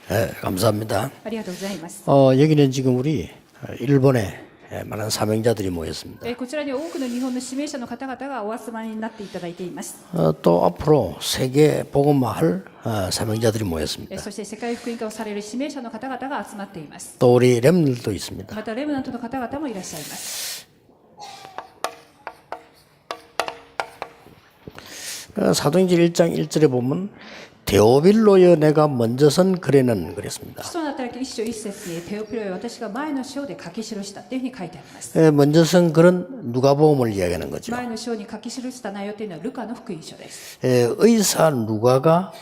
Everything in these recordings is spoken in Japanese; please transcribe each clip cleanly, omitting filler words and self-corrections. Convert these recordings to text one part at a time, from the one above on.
네, 감사합니다. ありがとうございます。 여기는 지금 우리 일본에 많은 사명자들이 모였습니다. こちらに多くの日本の指名者の方々がお集まりになっていただいています。 또 앞으로 세계 복음화할 사명자들이 모였습니다. そして世界福音化をされる指名者の方々が集まっています。 또 우리 렘들도 있습니다. またレムナントの方々もいらっしゃいます。 사도행전 1장 1절에 보면 데오빌로여 내가 먼저선 그래는 그랬습니다. 使徒の働き一章一節にテオピロよ私が前の章で書き記したというふうに書いてあります。 먼저선 그런 누가복음을 이야기하는 거죠. 前の章に書き記した内容というのはルカの福音書です。 의사 누가가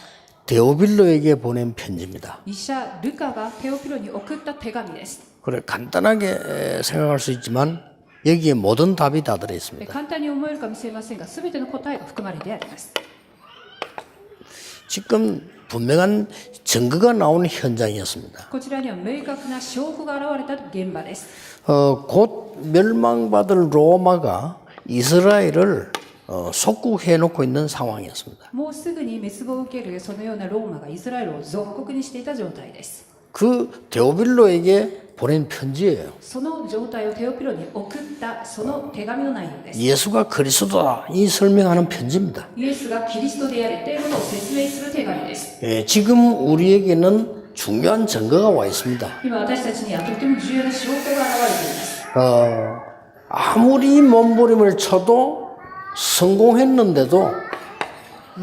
데오빌로에게 보낸 편지입니다. 医者ルカがテオピロに送った手紙です。 그래 간단하게 생각할 수 있지만 여기에 모든 답이 다 들어 있습니다. 簡単に思えるかもしれませんが、すべての答えが含まれてあります。 지금 분명한 증거가 나오는 현장이었습니다. こちらには明確な証拠が現れた現場です。 곧 멸망받을 로마가 이스라엘을 속국해 놓고 있는 상황이었습니다. もうすぐに滅亡を受けるそのようなローマがイスラエルを属国にしていた状態です。 그 데오빌로에게 보낸 편지예요. その状態をテオピロに送ったその手紙の内容です。 예수가 그리스도다 이 설명하는 편지입니다. イエスがキリストであるということを説明する手紙です。 지금 우리에게는 중요한 증거가 와 있습니다. 今私たちにはとても重要な証拠が現れています。 아무리 몸부림을 쳐도 성공했는데도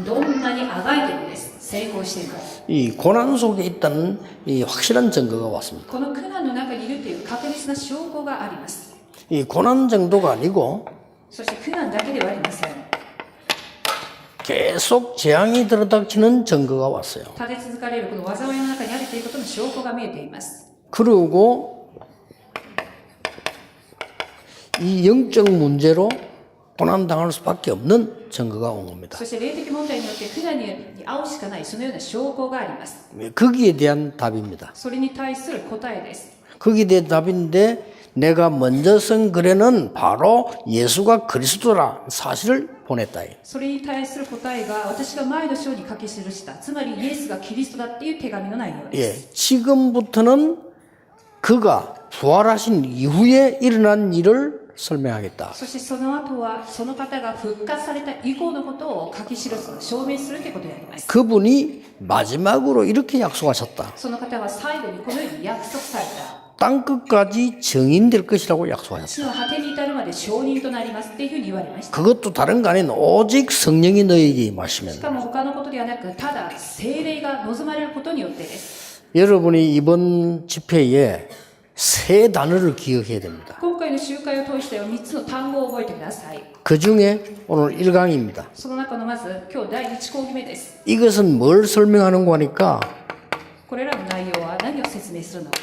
どんなにあがいてもです。成功している。 이 고난 속에 있다는 이 확실한 증거가 왔습니다. この苦難の中にいるという確実な証拠があります。 이 고난 정도가 아니고 そして苦難だけではありません。 계속 재앙이 들어닥치는 증거가 왔어요. 立て続かれるこの災いの中にあるということの証拠が見えています。 그리고 이 영적 문제로 고난당할 수밖에 없는 증거가 온 겁니다. そして霊的問題によって苦難に遭うしかないそのような証拠があります。 거기에 대한 답입니다. それに対する答えです。 거기에 대한 답인데 내가 먼저 쓴 글에는 바로 예수가 그리스도라 사실을 보냈다. それに対する答えが私が前の章に書き記したつまりイエスがキリストだっていう手紙の内容です。 지금부터는 그가 부활하신 이후에 일어난 일을 설명하겠다. そしてその後はその方が復活された以降のことを書き記す証明するということであります。 그분이 마지막으로 이렇게 약속하셨다. その方は最後にこのように約束された。 땅 끝까지 증인될 것이라고 약속하셨다. 地の果てに至るまで証人となりますっていうふうに言われました。 그것도 다른 거 아닌 오직 성령이 너에게 し 임하시면 かも他のことではなくただ聖霊が望まれることによってです。 여러분이 이번 집회에 세 단어를 기억해야 됩니다. 今回の集会を通しては3つの単語を覚えてください。 그 중에 오늘 1강입니다. その中のまず今日第1講義目です。 이것은 뭘 설명하는 거니까 これらの内容は何を説明するのか。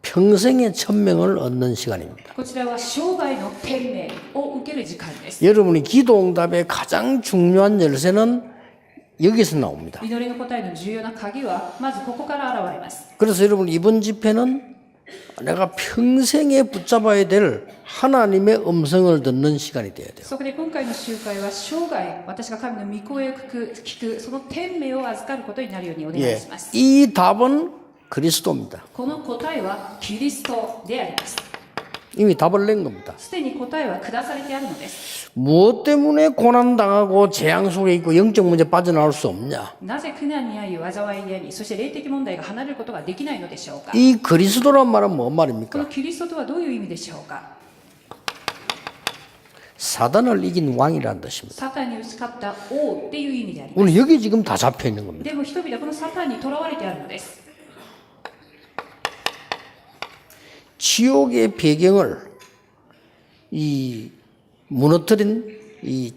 평생의 천명을 얻는 시간입니다. こちらは生涯の天命を受ける時間です。 여러분이 기도응답의 가장 중요한 열쇠는 여기서 나옵니다. 祈りの答えの重要な鍵はまずここから現れます。 그래서 여러분 이번 집회는 내가 평생에 붙잡아야 될 하나님의 음성을 듣는 시간이 되어야 돼요. そこで今回の集会は生涯私が神の御声を聞くその天命を預かることになるようにお願いします。 이 답은 그리스도입니다. この答えはキリストであります。 이미 답을 낸 겁니다. すでに答えは下されてあるのです。 무엇 때문에 고난당하고 재앙 속에 있고 영적 문제 빠져나올 수 없냐? なぜ苦難に遭い災いに遭いそして霊的問題が離れることができないのでしょうか。 이 그리스도란 말은 뭔 この 말입니까? キリストとはどういう意味でしょうか。 사단을 이긴 왕이라는 뜻입니다. サタンに打ち勝った王っていう意味であります。 오늘 여기 지금 다 잡혀 있는 겁니다. でも人々はこのサタンに囚われてあるのです。 지옥의 배경을 이 무너뜨린 이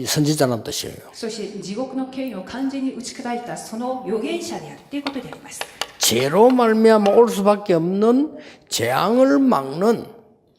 선지자라는 뜻이에요. そして地獄の権威を完全に打ち砕いたその預言者であるということであります。 죄로 말미암아 올 수밖에 없는 재앙을 막는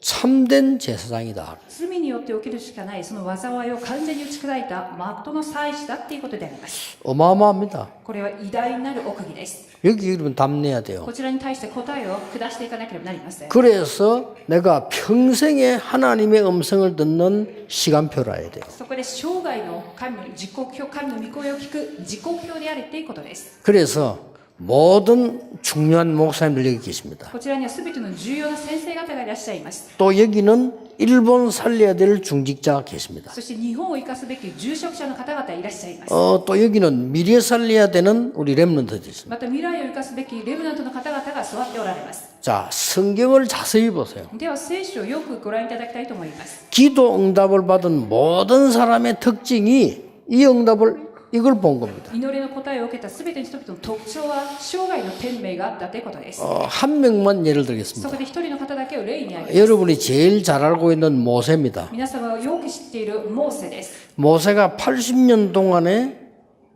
참된 제사장이다. 罪によって起きるしかないその災いを完全に打ち砕いた誠の祭司だっていうことであります。 어마어마합니다. これは偉大なる奥義です。 여기 여러분 답내야 돼요. こちらに対して答えを下していかなければなりません。 그래서 내가 평생에 하나님의 음성을 듣는 시간표를 알아야 돼요. そこで生涯の神の時刻表、神の御声を聞く時刻表であるっていうことです。 그래서 모든 중요한 목사님들 여기 계십니다. こちらには全ての重要な先生方がいらっしゃいます。 또 여기는 일본 살려야 될 중직자가 계십니다. そして日本を生かすべき住職者の方々いらっしゃいます。 또 여기는 미래 살려야 되는 우리 렘넌트들이 있습니다. また未来を生かすべきレムナントの方々が座っておられます。 자, 성경을 자세히 보세요. では聖書をよくご覧いただきたいと思います。 기도 응답을 받은 모든 사람의 특징이 이 응답을 이걸 본 겁니다. 祈りの答えを受けた全ての人々の特徴は生涯の天命があったということです。 한 명만 예를 そ 들겠습니다. こで一人の方だけを例に挙げます。 여러분이 제일 잘 알고 있는 모세입니다. 皆様がよく知っているモーセです。 모세가 80년 동안에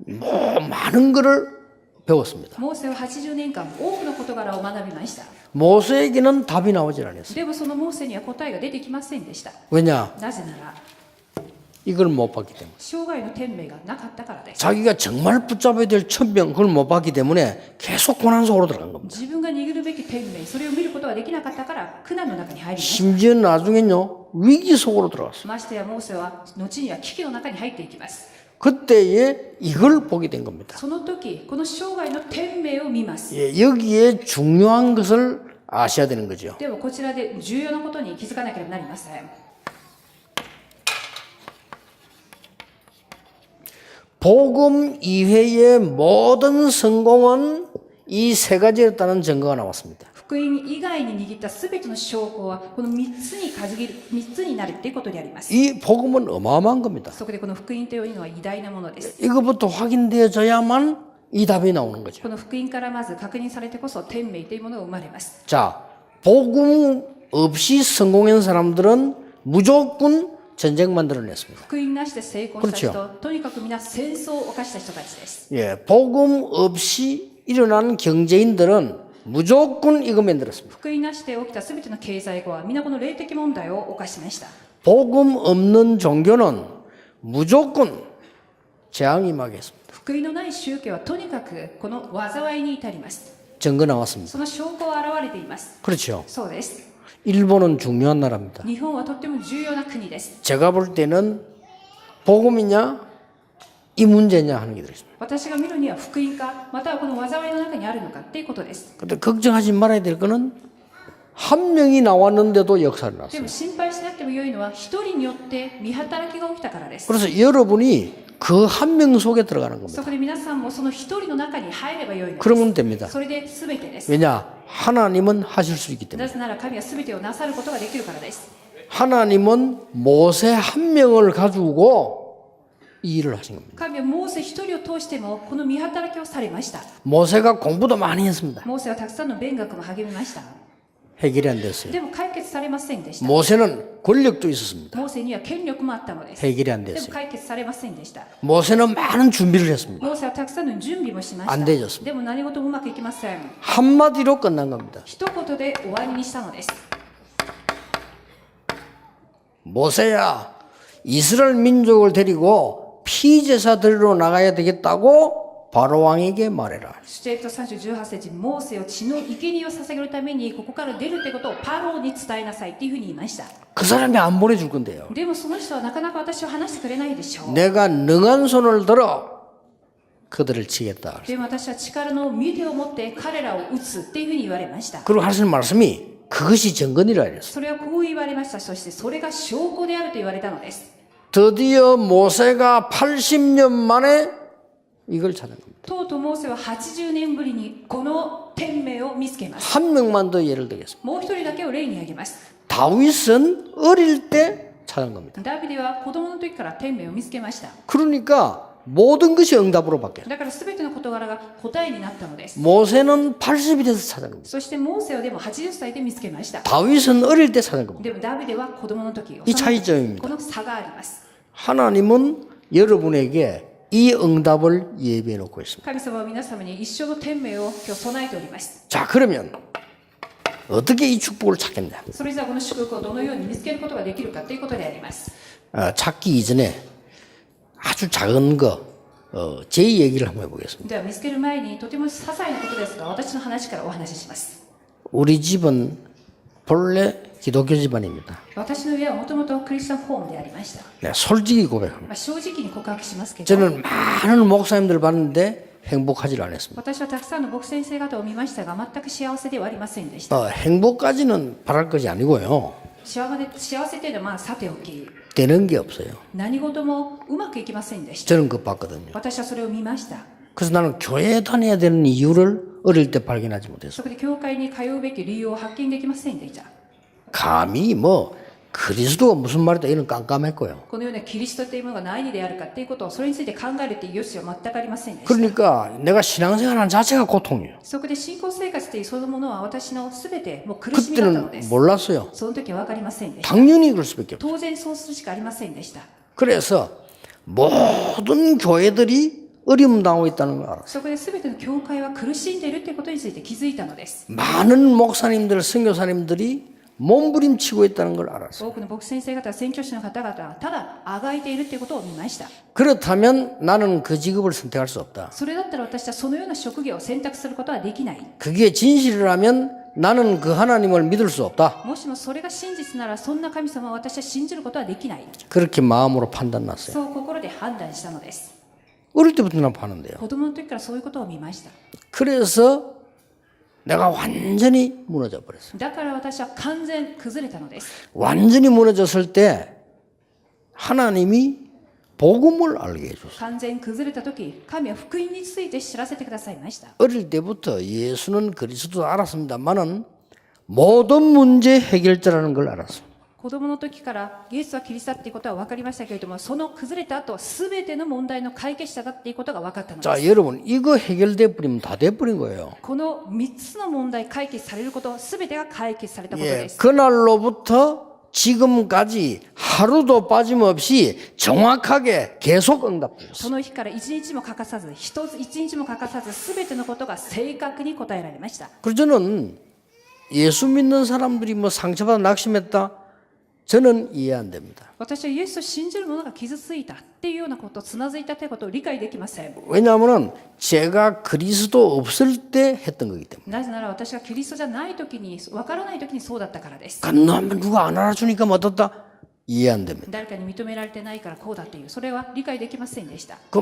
많은 것을 배웠습니다. モーセは80年間多くの事柄を学びました。 모세에게는 답이 나오질 않았어요. でもそのモーセには答えが出てきませんでした。 왜냐? なぜなら 이걸 못 봤기 때문에. 生涯の天命がなかったからです。 자기가 정말 붙잡아야 될 천명 그걸 못 봤기 때문에 계속 고난 속으로 들어간 겁니다. 自分が握るべき天命、それを見ることができなかったから苦難の中に入りました。 심지어 나중엔요 위기 속으로 들어갔어요. ましてやモーセは後には危機の中に入っていきます。 그때에 이걸 보게 된 겁니다. その時この生涯の天命を見ます。 예, 여기에 중요한 것을 아셔야 되는 거죠. でもこちらで重要なことに気づかなければなりません。 복음 이외의 모든 성공은 이 세 가지였다는 증거가 나왔습니다. 福音以外に握った全ての証拠はこの3つに3つになるということであります。 이 복음은 어마어마한 겁니다. そこでこの福音というのは偉大なものです。 이것부터 확인되어져야만 이 답이 나오는 거죠. この福音からまず確認されてこそ天命というものが生まれます。 자, 복음 없이 성공한 사람들은 무조건 전쟁 만들어냈습니다. 福音なしで成功した人、とにかく皆戦争を犯した人たちです。 예, 복음 없이 일어난 경제인들은 무조건 이거 만들었습니다. 福音なしで起きた全ての経済後は皆この霊的問題を犯しました。 복음 없는 종교는 무조건 재앙이 임하겠습니다. 福音のない宗教はとにかくこの災いに至ります。 증거 나왔습니다. その証拠は現れています。 그렇죠. そうです。 일본은 중요한 나라입니다. 日本はとっても重要な国です。 제가 볼 때는 복음이냐 이 문제냐 하는 게 들어있습니다. 私が見るには福音か、またはこの災いの中にあるのかっていうことです。 근데 걱정하지 말아야 될 거는 한 명이 나왔는데도 역사를 で 났어요. も心配しなくてもよいのは一人によって見働きが起きたからです。 그래서 여러분이 그 한 명 속에 들어가는 겁니다. そこで皆さんもその一人の中に入ればよいのです。 그러면 됩니다. それで全てです。 왜냐? 하나님은 하실 수 있기 때문에. なぜなら神は全てをなさることができるからです。 하나님은 모세 한 명을 가지고 이 일을 하신 겁니다. 神はモーセ一人を通してもこの見働きをされました。 모세가 공부도 많이 했습니다. モーセはたくさんの勉学も励みました。 해결이 안 됐어요. でも解決されませんでした。 모세는 권력도 있었습니다. モーセには権力もあったのです。 해결이 안 でも 됐어요. 解決されませんでした。 모세는 많은 준비를 했습니다. モーセはたくさんの準備もしました。 안 되졌습니다. でも何事もうまくいきません。 한마디로 끝난 겁니다. 一言で終わりにしたのです。 모세야, 이스라엘 민족을 데리고 피제사 드리러 나가야 되겠다고 바로 왕에게 말해라. 出エジプト30、18節、モーセを血の生贄を捧げるためにここから出るってことをパローに伝えなさいっていうふうに言いました。 그 사람이 안 보내줄 건데요. でもその人はなかなか私を話してくれないでしょう。 내가 능한 손을 들어 그들을 치겠다. でも私は力の御手を持って彼らを撃つっていうふうに言われました。 그리고 하시는 말씀이 그것이 증거니라 이랬어요. それはこう言われました。そしてそれが証拠であると言われたのです。 드디어 모세가 80년 만에 이걸 찾은 겁니다. とうとうモーセは80年ぶりにこの天命を見つけます。 한 명만 더 예를 들겠습니다. もう一人だけを例に挙げます。 다윗은 어릴 때 찾은 겁니다. ダビデは子供の時から天命を見つけました。 그러니까 모든 것이 응답으로 바뀌어요. だから全ての事柄が答えになったのです。 모세는 80이 돼서 찾은 겁니다. そしてモーセはでも80歳で見つけました。 다윗은 어릴 때 찾은 겁니다. でもダビデは子供の時、이 차이점입니다. この差があります。 하나님은 여러분에게 이 응답을 예비해 놓고 있습니다. 神様は皆様に一生の天命を今日備えております。 자, 그러면 어떻게 이 축복을 찾겠냐? それじゃあこの祝福をどのように見つけることができるかということであります。 찾기 이전에 아주 작은 거, 제 얘기를 한번 해보겠습니다. では見つける前にとても些細なことですが、私の話からお話しします。 우리 집은 본래 기독교 집안입니다. 私の家はもともとクリスチャンホームでありました。 네, 솔직히 고백합니다. 正直に告白しますけど、 저는 많은 목사님들 봤는데 행복하지 않았습니다. 私はたくさんの牧師先生方を見ましたが、全く幸せではありませんでした。 행복까지는 바랄 것이 아니고요. 幸せというのはまあさておき、 되는 게 없어요. 何事もうまくいきませんでした。 저는 그거 봤거든요. 私はそれを見ました。 그래서 나는 교회에 다녀야 되는 이유를 어릴 때 발견하지 못했어요. そこで教会に通うべき理由を発見できませんでした。 감히 뭐 그리스도가 무슨 말이다 이런 깜깜했고요. このようなキリストというものが何であるかということをそれについて考えるという余地は全くありませんでした。 그러니까 내가 신앙생활하는 자체가 고통이에요. そこで信仰生活というそのものは私のすべてもう苦しみだったので 그때는 す。 몰랐어요. その時は分かりませんでした。 당연히 그럴 수밖에 없어요. 当然そうするしかありませんでした。 그래서 모든 교회들이 어려움 당하고 있다는 걸 알았어요. そこで全ての教会は苦しんでいるということについて気づいたのです。 많은 목사님들, 선교사님들이 몸부림치고 있다는 걸 알았어요. 多くの牧師先生方、宣教師の方々はただあがいているということを見ました。 그렇다면 나는 그 직업을 선택할 수 없다. それだったら私はそのような職業を選択することはできない。 그게 진실이라면 나는 그 하나님을 믿을 수 없다. もしもそれが真実ならそんな神様を私は信じることはできない。 그렇게 마음으로 판단났어요. そう心で判断したのです。 어릴 때부터 난 파는데요. 子供の時からそういうことを見ました。 그래서 내가 완전히 무너져 버렸어요. だから私は完全崩れたのです。 완전히 무너졌을 때 하나님이 복음을 알게 해줬어요. 完全崩れた時、神は福音について知らせてくださいました。 어릴 때부터 예수는 그리스도 알았습니다만은 모든 문제 해결자라는 걸 알았어요. 子供の時からイエスはキリストだっていうことは分かりましたけれども、その崩れた後、すべての問題の解決者だっていうことが分かったのです。 자, 여러분 이거 해결돼 버리면 다 돼 버린 거예요. この3つの問題解決されること、すべてが解決されたことです。 그날로부터 지금까지 하루도 빠짐없이 정확하게 계속 응답되었어요. その日から一日も欠かさず、一日も欠かさず、すべてのことが正確に答えられました。 그래서 저는 예수 믿는 사람들이 뭐 상처받아 낙심했다? 저는 이해 안 됩니다. 私はイエスを信じる者が傷ついたっていうようなこと、つまずいたということを理解できません。 왜냐하면 제가 그리스도 없을 때 했던 거기 때문에. なぜなら私がキリストじゃない時に、分からない時にそうだったからです。 누가 안 알아주니까 뭐 어떻다? 이해 안 됩니다. 誰かに認められてないからこうだという、それは理解できませんでした。 그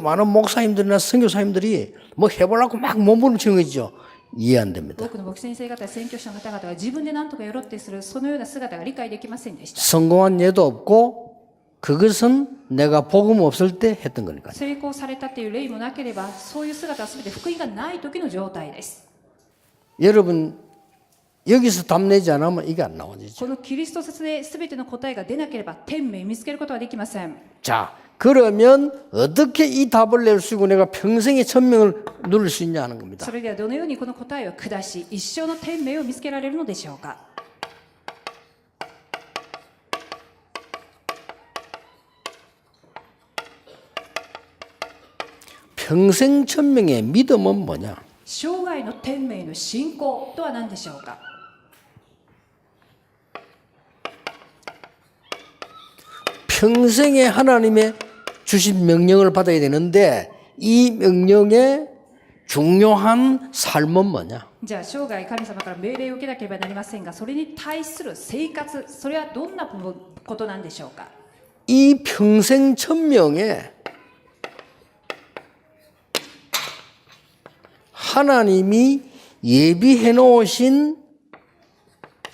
많은 목사님들이나 선교사님들이 뭐 해보려고 막 몸부림치는 거죠. 이해 안 됩니다. 多くの牧師先生方や宣教師の方々が自分で何とかやろうってするそのような姿が理解できませんでした。 성공한 예도 없고 그것은 내가 복음 없을 때 했던 거니까요. 成功されたっていう例もなければ、そういう姿は全て福音がない時の状態です。 여러분 여기서 답내지 않으면 이게 안 나오죠. このキリスト説で全ての答えが出なければ天命見つけることはできません。 자, 그러면 어떻게 이 답을 낼 수 있고 내가 평생의 천명을 누릴 수 있냐 하는 겁니다. それではどのようにこの答えを下し、一生の天命を見つけられるのでしょうか。 평생 천명의 믿음은 뭐냐? 生涯の天命の信仰とは何でしょうか。 평생에 하나님의 주신 명령을 받아야 되는데 이 명령의 중요한 삶은 뭐냐? じゃあ生涯神様から命令を受けなければなりませんが、それに対する生活、それはどんなことなんでしょうか。 이 평생 천명에 하나님이 예비해 놓으신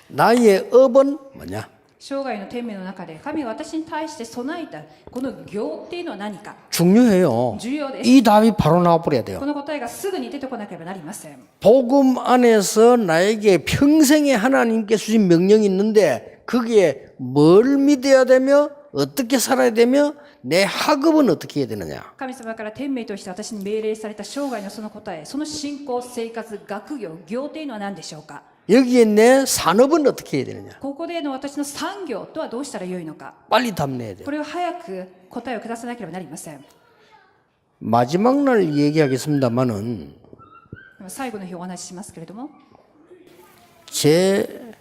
나의 업은 뭐냐? 生涯の天命の中で神が私に対して備えたこの業っていうのは何か。 중요해요. 重要です。 이 답이 바로 나와버려야 돼요. この答えがすぐに出てこなければなりません。 복음 안에서 나에게 평생에 하나님께 주신 명령이 있는데 그게 뭘 믿어야 되며 어떻게 살아야 되며 내 학업은 어떻게 해야 되느냐. 神様から天命として私に命令された生涯のその答え、その信仰、生活、学業、業っていうのは何でしょうか。 여기에 내 산업은 어떻게 해야 되느냐. ここでの私の産業とはどうしたらよいのか。 빨리 답 내야 돼요. これを早く答えを下さなければなりません。 마지막 날 얘기하겠습니다만은 最後の日お話ししますけれども、제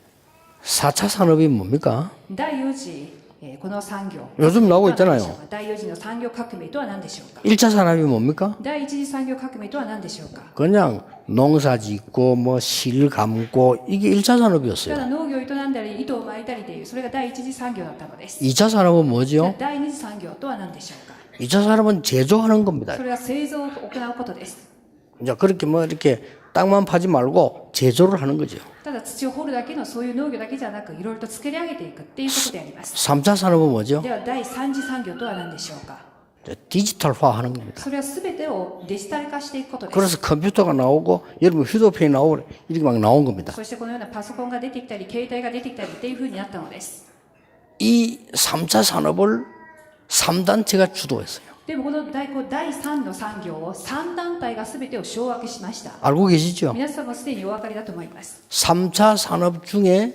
4차 산업이 뭡니까? 第4次、この産業 요즘 나오고 있잖아요. 第4次の産業革命とは何でしょうか 1차 산업이 뭡니까? 第1次産業革命とは何でしょうか 그냥 농사 짓고 뭐 실 감고 이게 1차 た 산업이었어요. だ農業を営んだり糸を巻いたりというそれが第1次産業だったのです 2차 산업은 뭐죠? 第2次産業とは何でしょうか 2차 산업은 제조하는 겁니다. それは製造を行うことです 이제 그렇게 뭐 이렇게 땅만 파지 말고 제조를 하는 거죠. ただ土を掘るだけのそういう農業だけじゃなくいろいろと作り上げていくっていうことであります 3차 산업은 뭐죠? では第3次産業とは何でしょうか 디지털화 하는 겁니다. それは全てをデジタル化していくことです 그래서 컴퓨터가 나오고 여러분 휴대폰이 나오고 이렇게 막 나온 겁니다. そしてこのようなパソコンが出てきたり携帯が出てきたりっていう風になったのです 이 3차 산업을 3단체가 주도했어요. でもこの第3の産業を3団体が全てを掌握しました 알고 계시죠? 皆さんもすでにお分かりだと思います 3차 산업 중에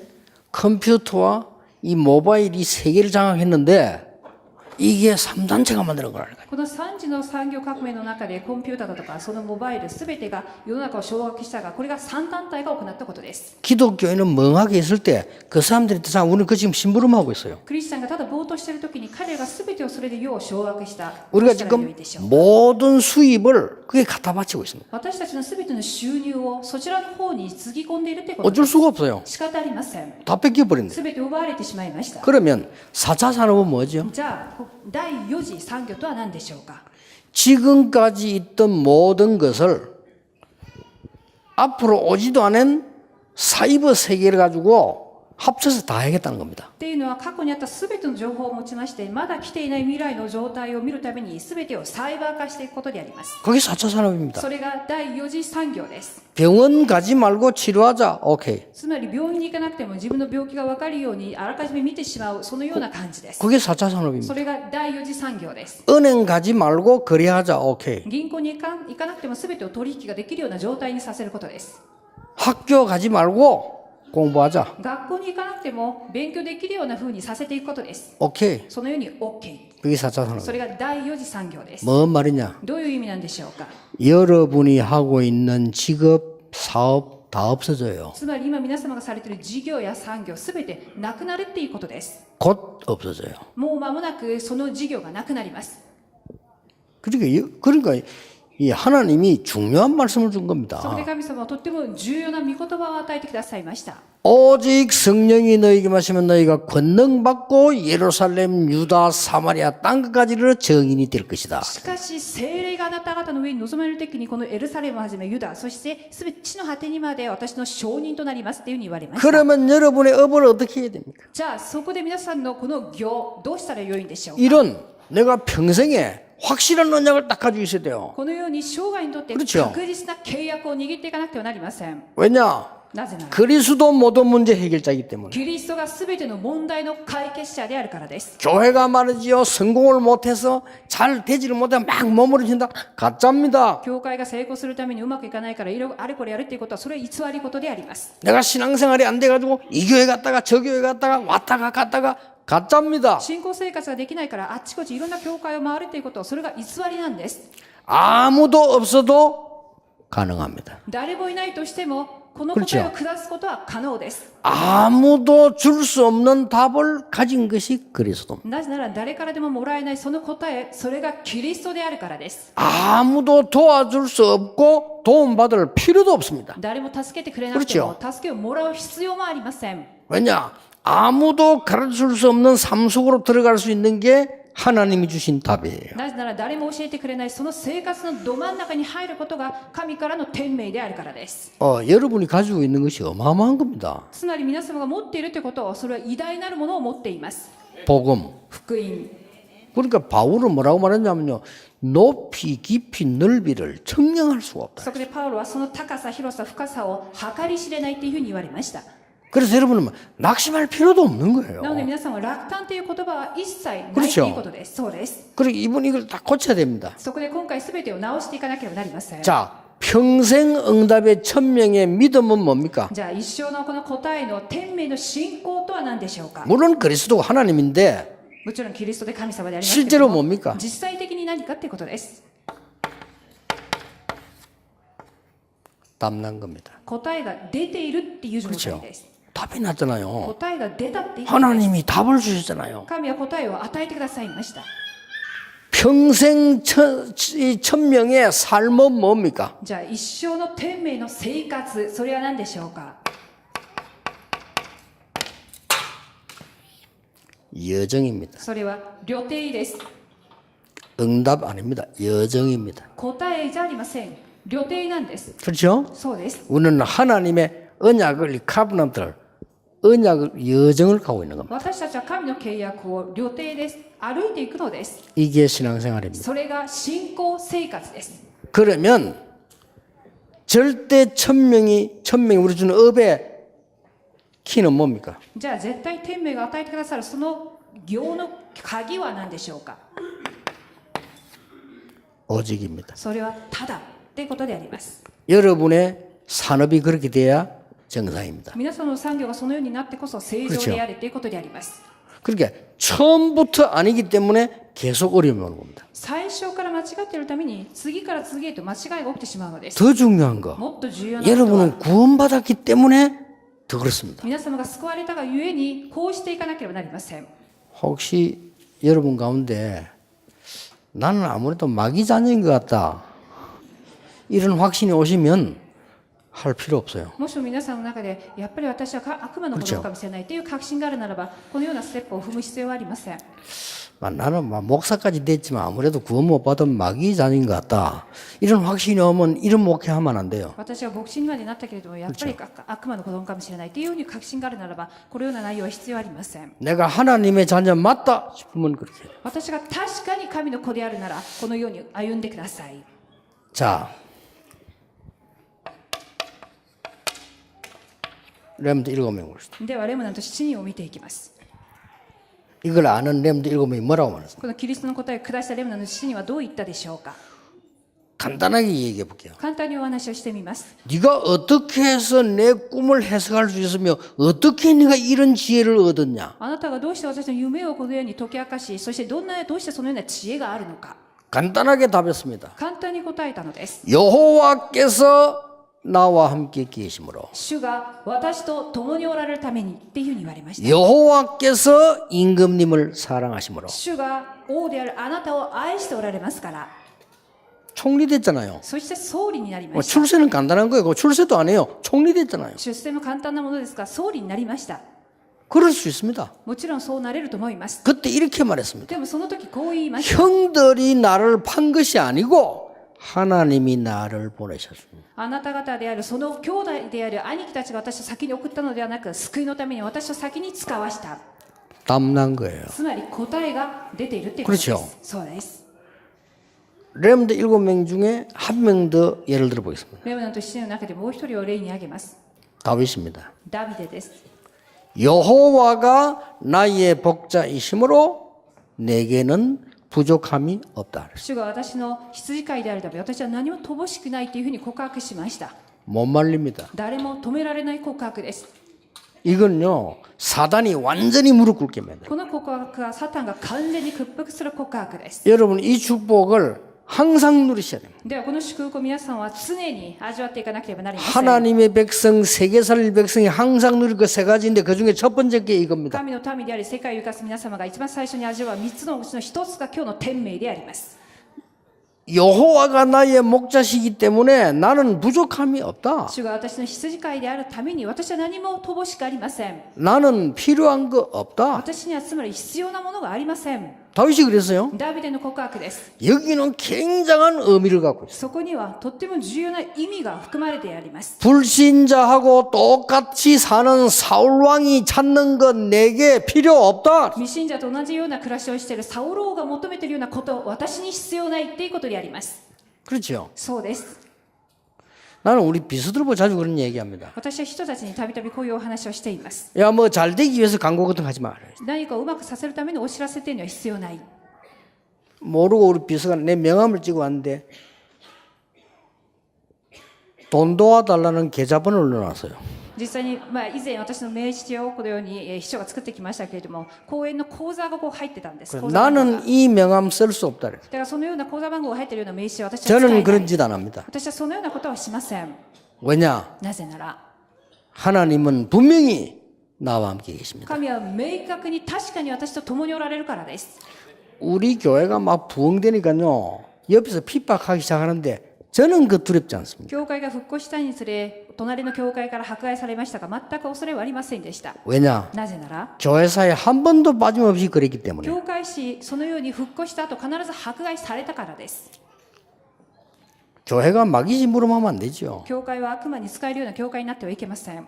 컴퓨터와 이 모바일이 세계를 장악했는데 이게 3단체가 만드는 거라는 거예요. この3次の産業革命の中でコンピューターだとかそのモバイル全てが世の中を掌握したがこれが3団体が行ったことです 기독교인은 멍하게 있을 때 그 사람들이 자 우리는 그 지금 심부름하고 있어요. クリスチャンがただぼーっとしている時に彼らが全てをそれで世を掌握した 우리가 どうしたらよい 지금 でしょう 모든 수입을 그게 갖다 바치고 있습니다. 私たちの全ての収入をそちらの方につぎ込んでいるということで 어쩔 す 수가 없어요. 仕方ありません 다 뺏겨버린대. 全て奪われてしまいました 그러면 4차 산업은 뭐죠? じゃあ第4次産業とは何でしょうか 지금까지 있던 모든 것을 앞으로 오지도 않은 사이버 세계를 가지고 합쳐서 다 해야겠다는 겁니다. っていうのは過去にあった全ての情報を持ちましてまだ来ていない未来の状態を見るために全てをサイバー化していくことであります 그게 4차 산업입니다. それが第4次産業です 병원 가지 말고 치료하자. 오케이. つまり病院に行かなくても自分の病気が分かるようにあらかじめ見てしまうそのような感じです 그게 4차 산업입니다. それが第4次産業です 은행 가지 말고 거래하자. 오케이. 銀行に行かなくても全てを取引ができるような状態にさせることです 학교 가지 말고 공부하자. 学校に行かなくても勉強できるような風にさせていくことです 오케이. そのように OK 그게 4차 そ 산업. れが第4次産業です 뭔 말이냐? どういう意味なんでしょうか 여러분이 하고 있는 직업, 사업 다 없어져요. つまり今皆様がされている事業や産業すべてなくなるっていうことです 곧 없어져요. もう間もなくその事業がなくなります 그러니까 이 하나님이 중요한 말씀을 준 そこ 겁니다. で神様はとっても重要な御言葉を与えてくださいました 오직 성령이 너희에게 마시면 너희가 권능 받고 예루살렘, 유다, 사마리아 땅끝까지를 증인이 될 것이다. しかし聖霊があなた方の上に臨まれる時にこのエルサレムをはじめユダそしてすべて地の果てにまで私の証人となりますっていうふうに言われました 그러면 여러분의 업을 어떻게 해야 됩니까? じゃあそこで皆さんのこの業どうしたらよいんでしょうか 이런 내가 평생에 확실한 언약을 딱 가지고 있어야 돼요. このように生涯にとって 그렇죠 確実な契約を握っていかなくてはなりません 왜냐? なぜなら 그리스도 모든 문제 해결자이기 때문에. キリストがすべての問題の解決者であるからです 교회가 말이지요. 성공을 못해서 잘 되지를 못해 막 머무르신다. 가짜입니다. 教会が成功するためにうまくいかないからいろいろあれこれやるっていうことはそれは偽り事であります 내가 신앙생활이 안 돼가지고 이 교회 갔다가 저 교회 갔다가 왔다가 갔다가 가짜입니다. 信仰生活ができないからあっちこっちいろんな教会を回るっていうことはそれが偽りなんです 아무도 없어도 가능합니다. 誰もいないとしてもこの答えを下すことは可能です 아무도 줄 수 없는 답을 가진 것이 그리스도입니다. なぜなら誰からでももらえないその答えそれがキリストであるからです 아무도 도와줄 수 없고 도움받을 필요도 없습니다. 誰も助けてくれなくても助けをもらう必要もありません 왜냐? 아무도 가르칠 수 없는 삶 속으로 들어갈 수 있는 게 하나님이 주신 답이에요. なぜなら誰も教えてくれないその生活のど真ん中に入ることが神からの天命であるからです 여러분이 가지고 있는 것이 어마어마한 겁니다. つまり皆様が持っているということはそれは偉大なるものを持っています 복음. 福音 그러니까 바울은 뭐라고 말했냐면요. 높이, 깊이, 넓이를 측량할 수가 없다. そこでパウロはその高さ広さ深さを計り知れないっていうふうに言われました 그래서 여러분은 낙심할 필요도 없는 거예요. なので皆さんは楽観という言葉は一切ないと 그렇죠 いうことですそうです 그리고 이분 이걸 다 고쳐야 됩니다. そこで今回全てを直していかなければなりません 자, 평생 응답의 천명의 믿음은 뭡니까? じゃあ一生のこの答えの天命の信仰とは何でしょうか 물론 그리스도가 하나님인데 もちろんキリストで神様でありますけれど 실제로 も 뭡니까? 実際的に何かっていうことです 답난 겁니다. 答えが出ているっていう状態 그렇죠. です。 답이 났잖아요. 答えが出たっていうことです。 하나님이 답을 주셨잖아요. 神は答えを与えてくださいました。 평생 천명의 삶은 뭡니까? じゃあ一生の天命の生活、それは何でしょうか。 여정입니다. それは旅程です。 응답 아닙니다. 여정입니다. 答えじゃありません。旅程なんです。 그렇죠? そうです。 우리는 하나님의 언약을 이 카브넌트를 언약을 여정을 가고 있는 겁니다. 私たちは神の契約を旅程です。歩いていくのです。 이게 신앙생활입니다. それが信仰生活です。 그러면 절대 천명이 우리 주는 업의 키는 뭡니까? じゃあ絶対天命が与えてくださるその行の鍵は何でしょうか。 오직입니다. それはただということであります。 여러분의 산업이 그렇게 돼야 정상입니다. 皆さんの産業がそのようになってこそ正常であるということであります。 그러니까 처음부터 아니기 때문에 계속 어려움이 오는 겁니다. 最初から間違っているために次から次へと間違いが起きてしまうのです。 더 중요한 거, もっと重要なことは 여러분은 구원받았기 때문에 더 그렇습니다. 皆様が救われたがゆえにこうしていかなければなりません。 혹시 여러분 가운데 나는 아무래도 마귀 자녀인 것 같다, 이런 확신이 오시면 할 필요 없어요. もしも皆さんの中でやっぱり私は悪魔の子供かもしれないという確信があるならばこのようなステップを踏む必要はありません。 나는 목사까지 됐지만 아무래도 구원 못 받은 마귀 자녀인 것 같다, 이런 확신이 오면 이런 목회하면 안 돼요. 私は牧師にまでなったけれどもやっぱり悪魔の子供かもしれないというように確信があるならばこのような内容は必要ありません。 내가 하나님의 자녀 맞다 싶으면 그렇게 해요. 私が確かに神の子であるならこのように歩んでください。 자, 렘드 7명 봅시다. ではレムナント7人を見ていきます。 이걸 아는 렘드 7명이 뭐라고 말했어요? このキリストの答えを下したレムナント7人はどう言ったでしょうか。 간단하게 얘기해 볼게요. 簡単にお話をしてみます。 네가 어떻게 해서 내 꿈을 해석할 수 있으며 어떻게 네가 이런 지혜를 얻었냐? あなたがどうして私の夢をこのように解き明かし、そしてどうしてそのような知恵があるのか。 간단하게 답했습니다. 簡単に答えたのです。 여호와께서 나와 함께 계심으로, 主が私と共におられるためにっていうふうに言われました。 여호와께서 임금님을 사랑하심으로. 主が王であるあなたを愛しておられますから、 총리 됐잖아요. そして総理になりま 뭐 した。 출세는 간단한 거예요. 출세도 안 해요. 총리 됐잖아요. 出世も簡単なものですが、総理になりました。 그럴 수 있습니다. もちろんそうなれると思います。 그때 이렇게 말했습니다. でもその時こう言いました。 형들이 나를 판 것이 아니고 하나님이 나를 보내셨습니다. あなた方であるその兄弟である兄貴たちが私を先に送ったのではなく、救いのために私を先に使わした。 답난 거예요. つまり答えが出ているということです。 그렇죠. そうです。 렘드 7명 중에 한 명 더 예를 들어 보겠습니다. レムナント7人の中でもう一人を例に挙げます。 다윗입니다. ダビデです。 여호와가 나의 복자이심으로 내게는 부족함이 없다. 主が私の羊飼いであるため、私は何も乏しくないというふうに告白しました。 못 말립니다. 誰も止められない告白です。 이건요, 사단이 완전히 무릎 꿇게 만들어요. この告白はサタンが完全に屈服する告白です。 여러분 이 축복을 항상 누리셔야 됩니다. ではこの祝福を皆さんは常に味わっていかなければなりません。 하나님의 백성, 세계 살릴 백성이 항상 누릴 그 세 가지인데 그 중에 첫 번째 게 이겁니다. 神の民であり世界を生かす皆様が一番最初に味わう3つのうちの1つが今日の天命であります。 여호와가 나의 목자시기 때문에 나는 부족함이 없다. 主が私の羊飼いであるために私は何も乏しくありません。 나는 필요한 거 없다. 私にはつまり必要なものがありません。 다윗이 그랬어요. ダビデの告白です。 여기는 굉장한 의미를 갖고 있어요. そこにはとっても重要な意味が含まれてあります。 불신자하고 똑같이 사는 사울 왕이 찾는 건 내게 필요 없다. 未信者と同じような暮らしをしているサウロ王が求めているようなこと私に必要ないっていうことであります。 그렇죠. そうです。 나는 우리 비서들 보고 자주 그런 얘기합니다. 私は人たちにたびたびこういうお話をしています。 야, 뭐 잘 되기 위해서 광고 같은 거 하지 말아요. 何かをうまくさせるためのお知らせっていうのは必要ない。 모르고 우리 비서가 내 명함을 찍어 왔는데 돈 도와달라는 계좌번호를 넣어놨어요. 実際に、以前私の名刺をこのように秘書が作ってきましたけれども、公園の口座がこう入ってたんです。口座番号が 나는 이 명함 쓸 수 없다. だからそのような口座番号が入っているような名刺は私は使えな 저는 い。 그런 짓 안 합니다. 私はそのようなことはしません。 왜냐? なぜなら 하나님은 분명히 나와 함께 계십니다. 神は明確に確かに私と共におられるからです。 우리 교회가 막 부흥되니까요. 옆에서 핍박하기 시작하는데 저는 그 두렵지 않습니다. 教会が復興したにつれ隣の教会から迫害されましたが全く恐れはありませんでした。 왜냐? なぜなら 교회사에 한 번도 빠짐없이 그랬기 때문에. 教会史そのように復興した後必ず迫害されたからです。 교회가 마귀 심부름하면 안 되죠. 教会は悪魔に使えるような教会になってはいけません。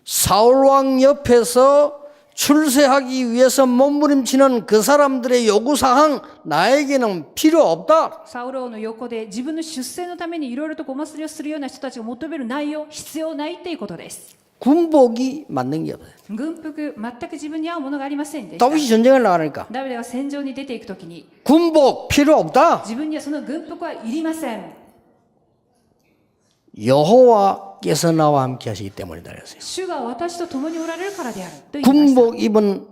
사울왕 옆에서 출세하기 위해서 몸부림치는 그 사람들의 요구사항 나에게는 필요 없다. サウル王の横で自分の出世のためにいろいろとごますりをするような人たちが求める内容必要ないっていうことです。 군복이 맞는 게 없어요. 軍服全く自分に合うものがありませんでした。 다윗이 전쟁을 나가니까 ダビデが戦場に出ていくときに 군복 필요 없다. 自分にはその軍服はいりません。 여호와께서 나와 함께 하시기 때문이다 그랬어요. 主が私と共におられるからであると言いました。 군복 입은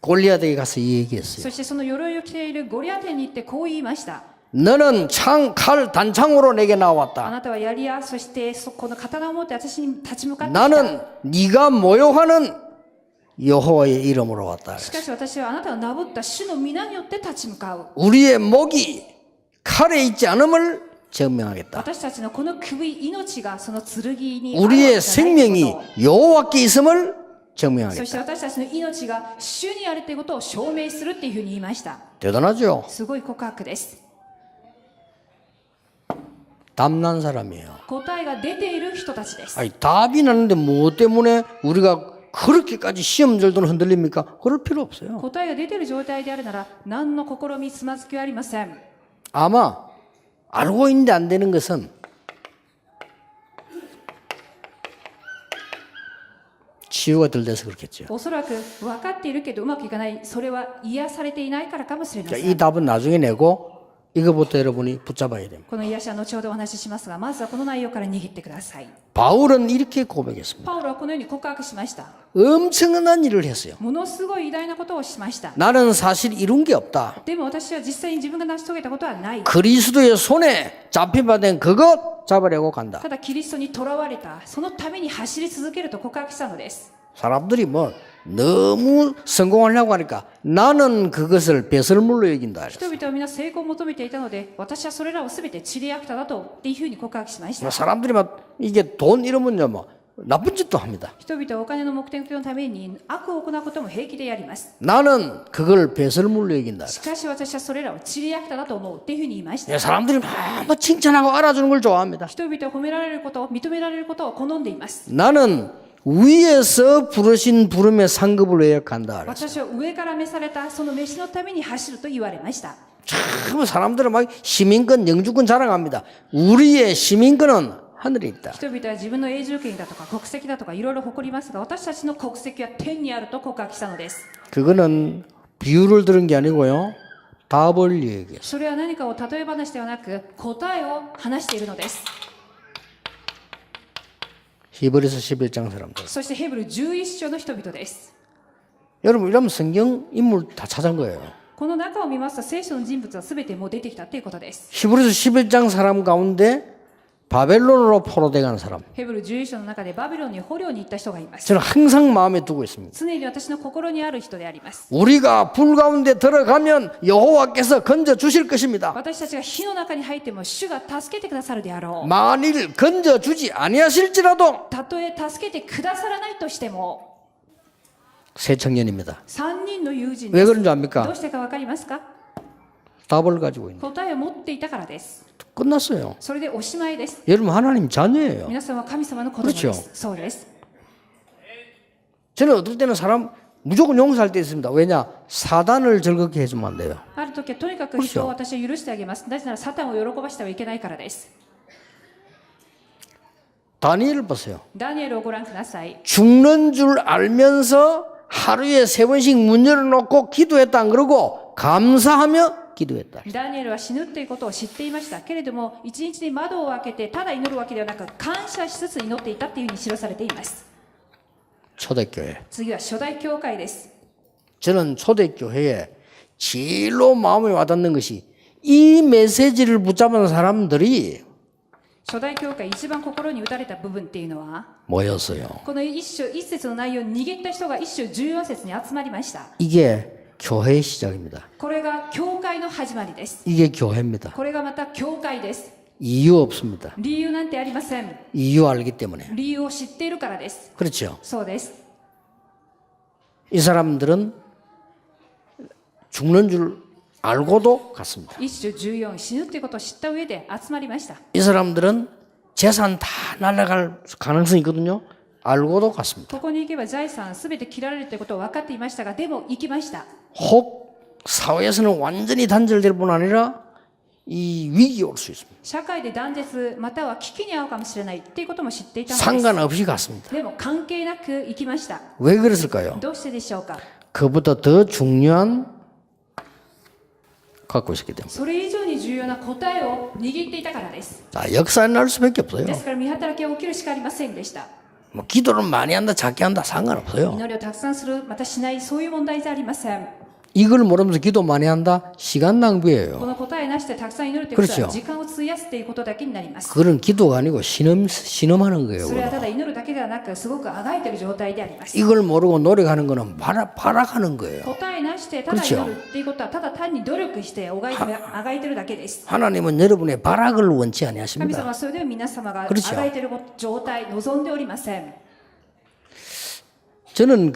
골리앗에게 가서 이 얘기했어요. そしてその鎧を着ているゴリアテに行ってこう言いました。 너는 창, 칼, 단창으로 내게 あ 나왔다. なたは槍やそしてこの刀を持って私に立ち向かってきた。 나는 네가 모욕하는 여호와의 이름으로 왔다. しかし私はあなたが名ぶった主の皆によって立ち向かう。 우리의 목이 칼에 있지 않음을 증명하겠다. 私たちのこの首、命がその剣にあるわけ 우리의 じゃないという 생명이 こと。 여호와께 있음을 そして 증명하겠다. 私たちの命が主にあるということを証明するっていうふうに言いました。 대단하죠? すごい告白です。 답난 사람이에요. 答えが出ている人たちです。 아니, 답이 나는데 뭐 때문에 우리가 그렇게까지 시험 절도는 흔들립니까? 그럴 필요 없어요. 答えが出ている状態であるなら何の試みつまずきはありません。 아마 알고 있는데 안 되는 것은 치유가 덜 돼서 그렇겠죠. おそらく分かっているけどうまくいかない。それは癒されていないからかもしれま 자, せ 이 ん。 답은 나중에 내고 이거부터 여러분이 붙잡아야 됩니다. この癒しは後ほどお話ししますが、まずはこの内容から握ってください。 바울은 이렇게 고백했습니다. パウロはこのように告白しました。 엄청난 일을 했어요. ものすごい偉大なことをしました。 나는 사실 이룬 게 없다. でも私は実際に自分が成し遂げたことはない。 그리스도의 손에 잡힌바된 그것 잡으려고 간다. ただキリストにとらわれた、そのために走り続けると告白したのです。 사람들이 뭐 너무 성공하려고 하니까 나는 그것을 배설물로 여긴다. 人々は皆成功を求めていたので、私はそれらをすべて塵やっただとっていうふうに告白しました。 사람들이 막 이게 돈 이러면요 뭐 나쁜 짓도 합니다. 人々はお金の目的のために悪を行うことも平気でやります。 나는 그걸 배설물로 여긴다. しかし私はそれらを塵やっただと思うっていうふうに言いました。 사람들이 막 칭찬하고 알아주는 걸 좋아합니다. 人々は褒められることを認められることを好んでいます。 나는 위에서 부르신 부름의 상급을 외역한다. 私は上から召されたその召しのために走ると言われました。 참 사람들은 막 시민권, 영주권 자랑합니다. 우리의 시민권은 하늘에 있다. 人々は自分の永住権だとか国籍だとかいろいろ誇りますが、私たちの国籍は天にあると告白したのです。 그거는 비유를 들은 게 아니고요. 답을 얘기했어요. それは何かを例え話ではなく答えを話しているのです。 히브리서 11장 사람들. そしてヘブル11章の人々です。 여러분 이러면 성경 인물 다 찾은 거예요. この中を見ますと聖書の人物は全てもう出てきたということです。 히브리서 11장 사람 가운데 바벨론으로 포로돼가는 사람. ヘブル11章の中でバビロンに捕虜に行った人がいます。 저는 항상 마음에 두고 있습니다. 常に私の心にある人であります。 우리가 불 가운데 들어가면 여호와께서 건져 주실 것입니다. 私たちが火の中に入っても主が助けてくださるであろう。 만일 건져 주지 아니하실지라도 たとえ助けてくださらないとしても、 새 청년입니다. 3人の友人 왜 です。 그런 줄 압니까? どうしてかわかりますか？ 답을 가지고 있는. 答えを持っていたからです。 끝났어요. それでおしまいです。 여러분 하나님 자녀예요. 皆さんは神様の子供です。 그렇죠 そうです。 저는 어떨 때는 사람 무조건 용서할 때 있습니다. 왜냐? 사단을 즐겁게 해주면 안 돼요. ある時はとにかく人を私は許してあげます。なぜならサタンを喜ばしてはいけないからです。 다니엘을 보세요. ダニエルをご覧ください。 죽는 줄 알면서 하루에 3번씩 문 열어놓고 기도했다 안 그러고 감사하며 기도했다. ダニエルは死ぬということを知っていましたけれども、一日に窓を開けてただ祈るわけではなく感謝しつつ祈っていたというふうに記されています。 초대교회. 次は初代教会です。 저는 초대교회에 제일로 마음에 와닿는 것이 이 메시지를 붙잡은 사람들이 初代教会一番心に打たれた部分っていうのは 뭐였어요? この一節の内容に握った人が一章14節に集まりました。 이게 교회의 시작입니다. これが教会の始まりです。 이게 교회입니다. これがまた教会です。 이유 없습니다. 理由なんてありません。 이유 알기 때문에. 理由を知っているからです。 그렇죠. そうです。 이 사람들은 죽는 줄 알고도 갔습니다. 一章14死ぬっていうことを知った上で集まりました。 이 사람들은 재산 다 날아갈 가능성이 있거든요. 알고도 갔습니다. ここに行けば財産すべて切られるということを分かっていましたが、でも行きました。 혹 사회에서는 완전히 단절될 뿐 아니라 이 위기가 올 수 있습니다. 社会で断絶または危機に遭うかもしれないっていうことも知っていたのです。 상관없이 갔습니다. でも関係なく行きました。 왜 그랬을까요? どうしてでしょうか。 그보다 더 중요한 갖고 있었기 때문에. それ以上に重要な答えを握っていたからです。 자, 역사에 날 수밖에 없어요. ですから見働きが起きるしかありませんでした。 뭐 기도를 많이 한다, 작게 한다 상관없어요. 祈りをたくさんするまたしないそういう問題じゃありません。 이걸 모르면서 기도 많이 한다? 시간 こ 낭비예요. の答えなしでたくさん祈るということは 그렇죠 時間を費やすということだけになります。 그건 기도가 아니고 신음하는 거예요. それはた 그거는. だ祈るだけではなくすごくあがいている状態であります。 이걸 모르고 노력하는 거는 발악하는 거예요. 答えなしでただ祈るっていうことはただ単に努力してあがいてるだけです。 하나님은 여러분의 발악을 원치 神様 아니하십니다. はそれでは皆様があ 그렇죠 がいている状態望んでおりません。 저는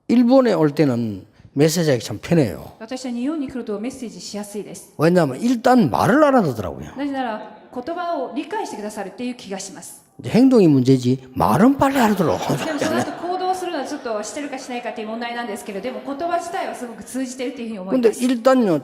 일본에 올 때는 메시지하기 참 편해요. 私は日本に来るとメッセージしやすいです。 왜냐하면 일단 말을 알아듣더라고요. なぜなら言葉を理解してくださるっていう気がします。 이제 행동이 문제지 말은 빨리 알아들어. でもその後行動するのはちょっとしてるかしないかっていう問題なんですけれど、でも言葉自体はすごく通じてるっていうふうに思い 근데 ます。 일단요,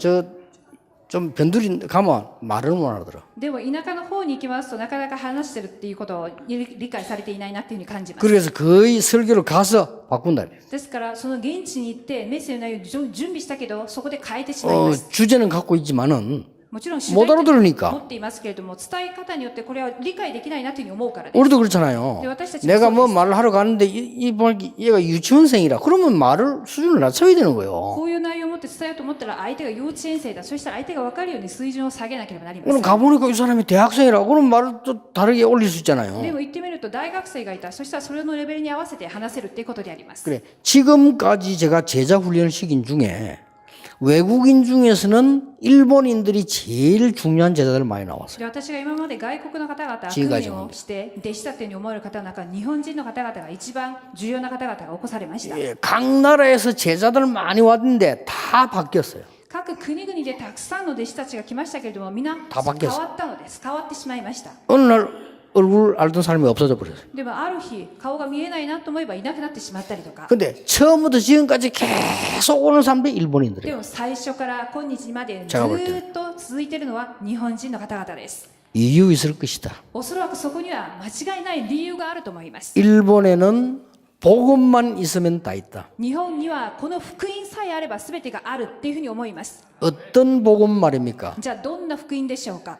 좀 변두리 가면 말을 못 알아들어. でも田舎の方に行きますとなかなか話してるっていうことを理解されていないなっていうふうに感じます。 그래서 거의 설교를 가서 바꾼다. ですからその現地に行ってメッセージの内容を準備したけどそこで変えてしまいます。 주제는 갖고 있지만은 もちろん主 못 題って持 알아들으니까. っていますけれども伝え方によってこれは理解できないなというふうに思うからです。 우리도 그렇잖아요. 네, 내가 뭐 말을 하러 가는데 얘가 유치원생이라 그러면 말을 수준을 낮춰야 되는 거예요. こういう内容を持って伝えようと思ったら相手が幼稚園生だ。そしたら相手が分かるように水準を下げなければなりませ 그럼 ん。 가보니까 이 사람이 대학생이라 그럼 말을 또 다르게 올릴 수 で 있잖아요. も言ってみると大学生がいた。そしたらそれのレベルに合わせて話せるっていうことであります。 그래. 지금까지 제가 제자 훈련을 시킨 중에 외국인 중에서는 일본인들이 제일 중요한 제자들 많이 나왔어요. で私が今まで外国の方々違う訓練をして弟子だというふうに思える方の中日本人の方々が一番重要な方々が起こされました。 예, 각 나라에서 제자들 많이 왔는데 다 바뀌었어요. 各国々でたくさんの弟子たちが来ましたけれども皆変 다 わ 바뀌었어 ったのです。変わってしまいました。 어느 날 얼굴 알던 사람이 없어져 버렸어요. でもある日顔が見えないなと思えばいなくなってしまったりとか。 근데 처음부터 지금까지 계속 오는 사람들이 で 일본인들이에요. も最初から今日までず 제가 볼 っと続いているのは日本人の方々です。 이유 있을 것이다. おそらくそこには間違いない理由があると思います。 일본에는 복음만 있으면 다 있다. 日本にはこの福音さえあれば全てがあるっていうふうに思います。 어떤 복음 말입니까? じゃあどんな福音でしょうか。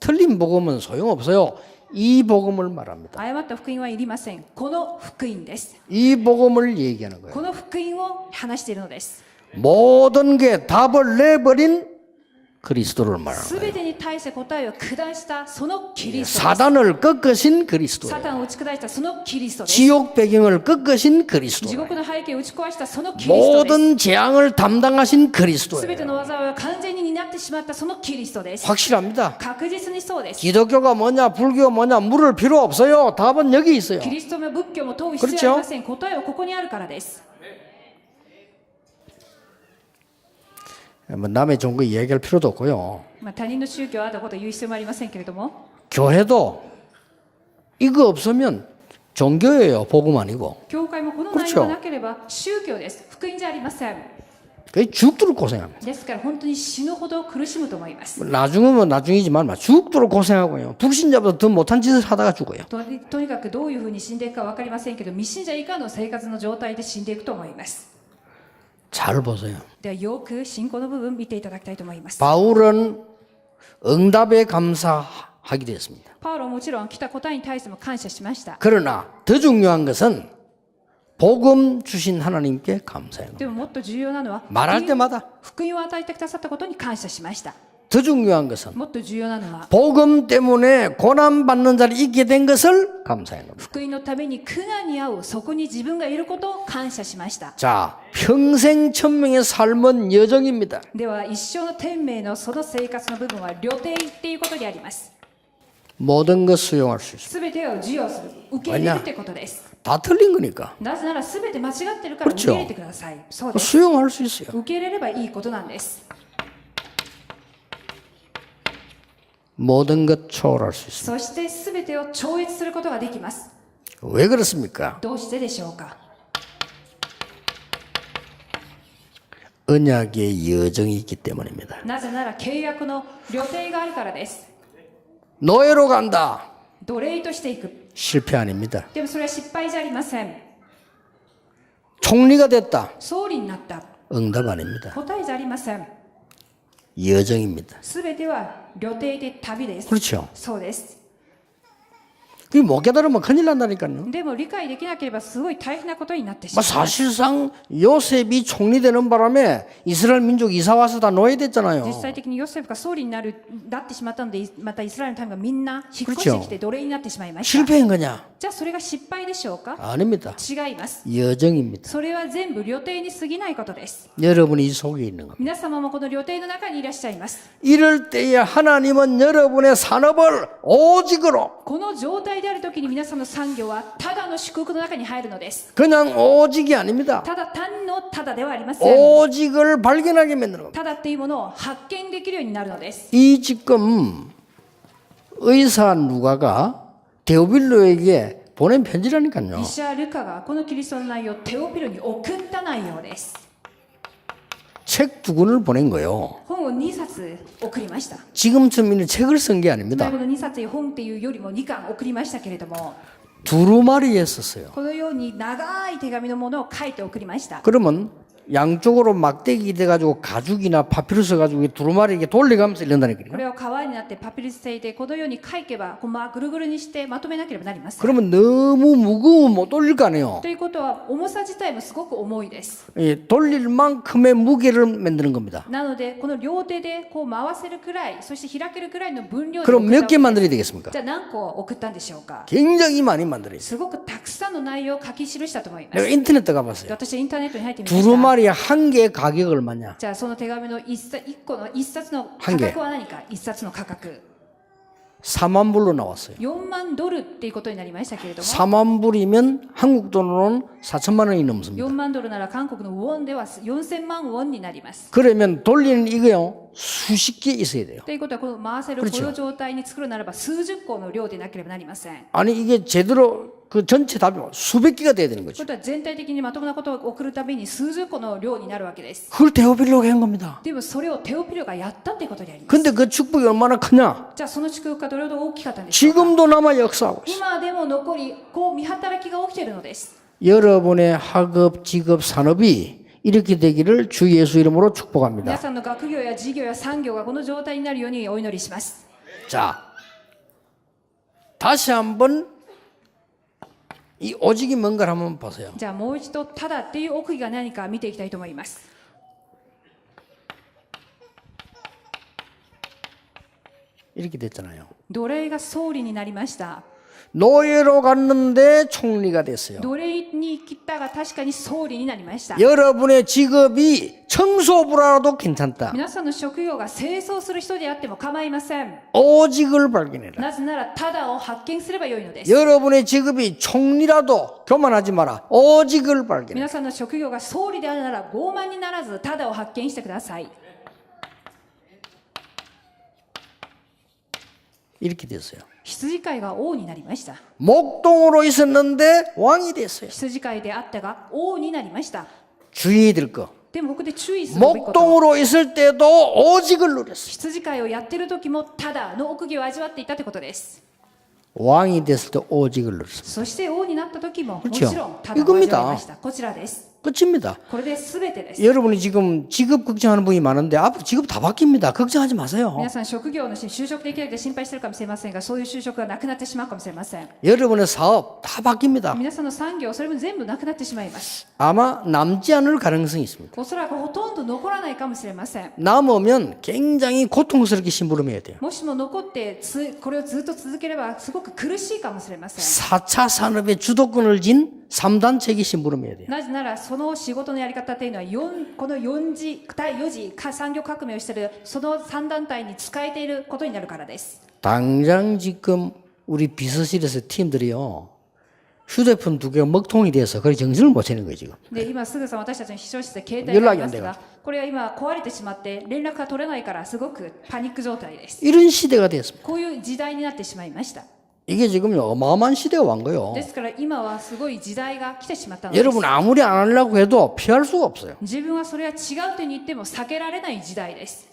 틀린 복음은 소용없어요. 이 복음을 말합니다. 誤った福音はいりません。この福音です。 이 복음을 얘기하는 거예요. この福音を話しているのです。 모든 게 답을 내버린 그리스도를 말하는 す 거예요. べてに対して答えを下したそのキリストです。 사단을 꺾으신 サ 그리스도예요. タンを打ち砕いたそのキリストです。 지옥 배경을 꺾으신 地 그리스도예요. 獄の背景を打ち壊したそのキリストです。 모든 재앙을 담당하신 すべて 그리스도예요. の技を完全に担ってしまったそのキリストです。 확실합니다. 確実にそうです。 기독교가 뭐냐 불교가 뭐냐 물을 필요 없어요. 답은 여기 있어요. キリストも仏教も問う必要はありません。答えはここにあるからです。 뭐 남의 종교 얘기할 필요도 없고요. 他人の宗教はあったことを言う必要もありませんけれども、 교회도 이거 없으면 종교예요. 복음 아니고. 教会もこの内容がなければ宗教です。福音じゃありません。 그게 죽도록 고생합니다. ですから本当に死ぬほど苦しむと思います。 나중은 나중이지만 죽도록 고생하고요. 불신자보다 더 못한 짓을 하다가 죽어요. とにかくどういうふうに死んでいくか分かりませんけど、未信者以下の生活の状態で死んでいくと思います。 잘 보세요. ではよく信仰の部分見ていただきたいと思います。 바울은 응답에 감사하기도 했습니다. パウロはもちろん来た答えに対しても感謝しました。 그러나 더 중요한 것은 복음 주신 하나님께 감사해요. でももっと重要なのは 말할 때마다 福音を与えてくださったことに感謝しました。더 중요한 것은 もっと重要なのは 복음 때문에 고난받는 자를 있게 된 것을 감사해 봅니다. 福音のために苦難に遭うそこに自分がいることを感謝しました。 자, 평생 천명의 삶은 여정입니다. では一生の天命のその生活の部分は旅程っていうことであります。 모든 것 수용할 수 있습니다. すべてを授与する受け入れるということです。 다 틀린 거니까 なぜならすべて間違ってるから受け入れてください。そうです。 수용할 수 있어요. 受け入れればいいことなんです。 모든 것 초월할 수 있습니다. そしてすべてを超越することができます。 왜 그렇습니까? どうしてでしょうか。 언약의 여정이 있기 때문입니다. なぜなら契約の旅程があるからです。 노예로 간다. 奴隷としていく。 실패 아닙니다. でもそれは失敗じゃありません。 총리가 됐다. 総理になった。 응답 아닙니다. 答えじゃありません。 여정입니다. すべては旅程で旅です。 그렇죠. そうです。 그게 못 깨달으면 큰일 난다니까요. でも理解できなければすごい大変なことになってし 뭐 まう。 사실상 요셉이 총리 되는 바람에 이스라엘 민족 이사 와서 다 노예됐잖아요. 実際的にヨセフが総理になってしまったので、またイスラエルの民がみんな引っ越してきて奴隷になってしまいました。 실패한 거냐? じゃあそれが失敗でしょうか。 아닙니다. 違います。 여정입니다. それは全部旅程に過ぎないことです。 여러분이 이 속에 있는 겁니다. 皆様もこの旅程の中にいらっしゃいます。 이럴 때에 하나님은 여러분의 산업을 오직으로 この状態であるときに皆さんの産業はただの祝福の中に入るのです。 그냥 오직이 아닙니다. ただ単のただではありません。 오직을 발견하게 만드는 겁니다. ただっていうものを発見できるようになるのです。 이 지금 의사 누가가 데오빌로에게 보낸 편지라니까요. 医者ルカがこのキリストの内容をテオピロに送った内容です。 책 2권을 보낸 거예요. 本を2冊送りました。 지금쯤 이는 책을 쓴 게 아닙니다. 今この2冊本っていうよりも2巻送りましたけれども、 두루마리에 썼어요. このように長い手紙のものを書いて送りました。 그러면 양쪽으로 막대기 돼가지고 가죽이나 파피루스 가지고 두루마리 이렇게 돌려가면서 이런다니까요. これを革になってパピルス製でこのように書けばぐるぐるにしてまとめなければなりません。 그러면 너무 무거우면 못 돌릴 거 아니에요. ということは重さ自体もすごく重いです。 돌릴 만큼의 무게를 만드는 겁니다. なのでこの両手でこう回せるくらい、そして開けるくらいの分量で 그럼 送った 몇 개 만들어야 되겠습니까? じゃあ何個送ったんでしょうか。 굉장히 많이 만들어야 돼요. すごくたくさんの内容を書き記したと思いま 내가 す。 인터넷 가봤어요. 私はインターネットに入ってみました。 두루마리 한 개의 가격이 얼마냐? じゃあその手紙の一個の一冊の価한 개. 格は何か。一冊の価格 4만 불로 나왔어요. 4万ドルっていうことになりましたけれども、 4만 불이면 한국 돈으로는 4천만 원이 넘습니다. 4万ドルなら韓国のウォンでは4000万ウォンになります。 그러면 돌리는 이거요 수십 개 있어야 돼요. ということはこの回せる 그렇죠 この状態に作るならば数十個の量でなければなりません。 아니 이게 제대로 그 전체 답이 수백 개가 돼야 되는 という 거죠. ことは全体的にまともなことを送るために数十個の量になるわけです。 그걸 데오빌로가 한 겁니다. でもそれをテオピロがやったってことであります。 근데 그 축복이 얼마나 크냐? じゃあその祝福がどれほど大きかったんでしょうか。 지금도 남아 역사하고 있어요. 今でも残りこう見働きが起きているのです。 여러분의 학업, 직업, 산업이 이렇게 되기를 주 예수 이름으로 皆 축복합니다. さんの学業や事業や産業がこの状態になるようにお祈りします。 자, 다시 한번 이 오직이 뭔가를 한번 보세요. じゃあもう一度ただっていう奥義が何か見ていきたいと思います。 이렇게 됐잖아요. 奴隷が総理になりました。 노예로 갔는데 총리가 됐어요. 奴隷に来たが確かに総理になりました。 여러분의 직업이 청소부라도 괜찮다. 皆さんの職業が清掃する人であっても構いません。 오직을 발견해라. なぜならただを発見すればよいのです。 여러분의 직업이 총리라도 교만하지 마라. 오직을 발견해. 皆さんの職業が総理であるなら傲慢にならずただを発見してください。 이렇게 됐어요. 羊飼いが王になりました。 목동으로 있었는데 왕이 됐어요. 羊飼いであったが王になりました。 주의해야 될 거. でもここで注意するべきこと。 목동으로 있을 때도 오직을 누렸어요. 羊飼いをやってる時もただの奥義を味わっていたということです。 왕이 됐을 때 오직을 누렸어요. そして王になった時もも 그렇죠 ちろんただを味わいました。こちらです。 끝입니다. これで全てです。 여러분이 지금 직업 걱정하는 분이 많은데 앞으로 직업 다 바뀝니다. 걱정하지 마세요. 皆さん職業の就職できなくて心配してるかもしれませんが、そういう就職がなくなってしまうかもしれません。 여러분의 사업 다 바뀝니다. 皆さんの産業、それも全部なくなってしまいます。 아마 남지 않을 가능성이 있습니다. おそらくほとんど残らないかもしれません。 남으면 굉장히 고통스럽게 심부름해야 돼요. もしも残ってこれをずっと続ければすごく苦しいかもしれません。 4차 산업의 주도권을 진 3단체에게 심부름해야 돼요. なぜならその仕事のやり方というのはこの第4次産業革命をしているその3団体に使えていることになるからです。 당장 지금 우리 비서실에서 팀들이요. 휴대폰 2개가 먹통이 돼서 거의 정신을 못 차리는 거예요 지금. で今すぐさん私たちの秘書室で携帯があります 연락이 안 が、これは今壊れてしまって連絡が取れないからすごくパニック状態です。 이런 시대가 됐습니다. こういう時代になってしまいました。 이게 지금 어마어마한 시대가 온 거예요. ですから今はすごい時代が来てしまったのです。 여러분 아무리 안 하려고 해도 피할 수가 없어요. 自分はそれは違うと言っても避けられない時代です。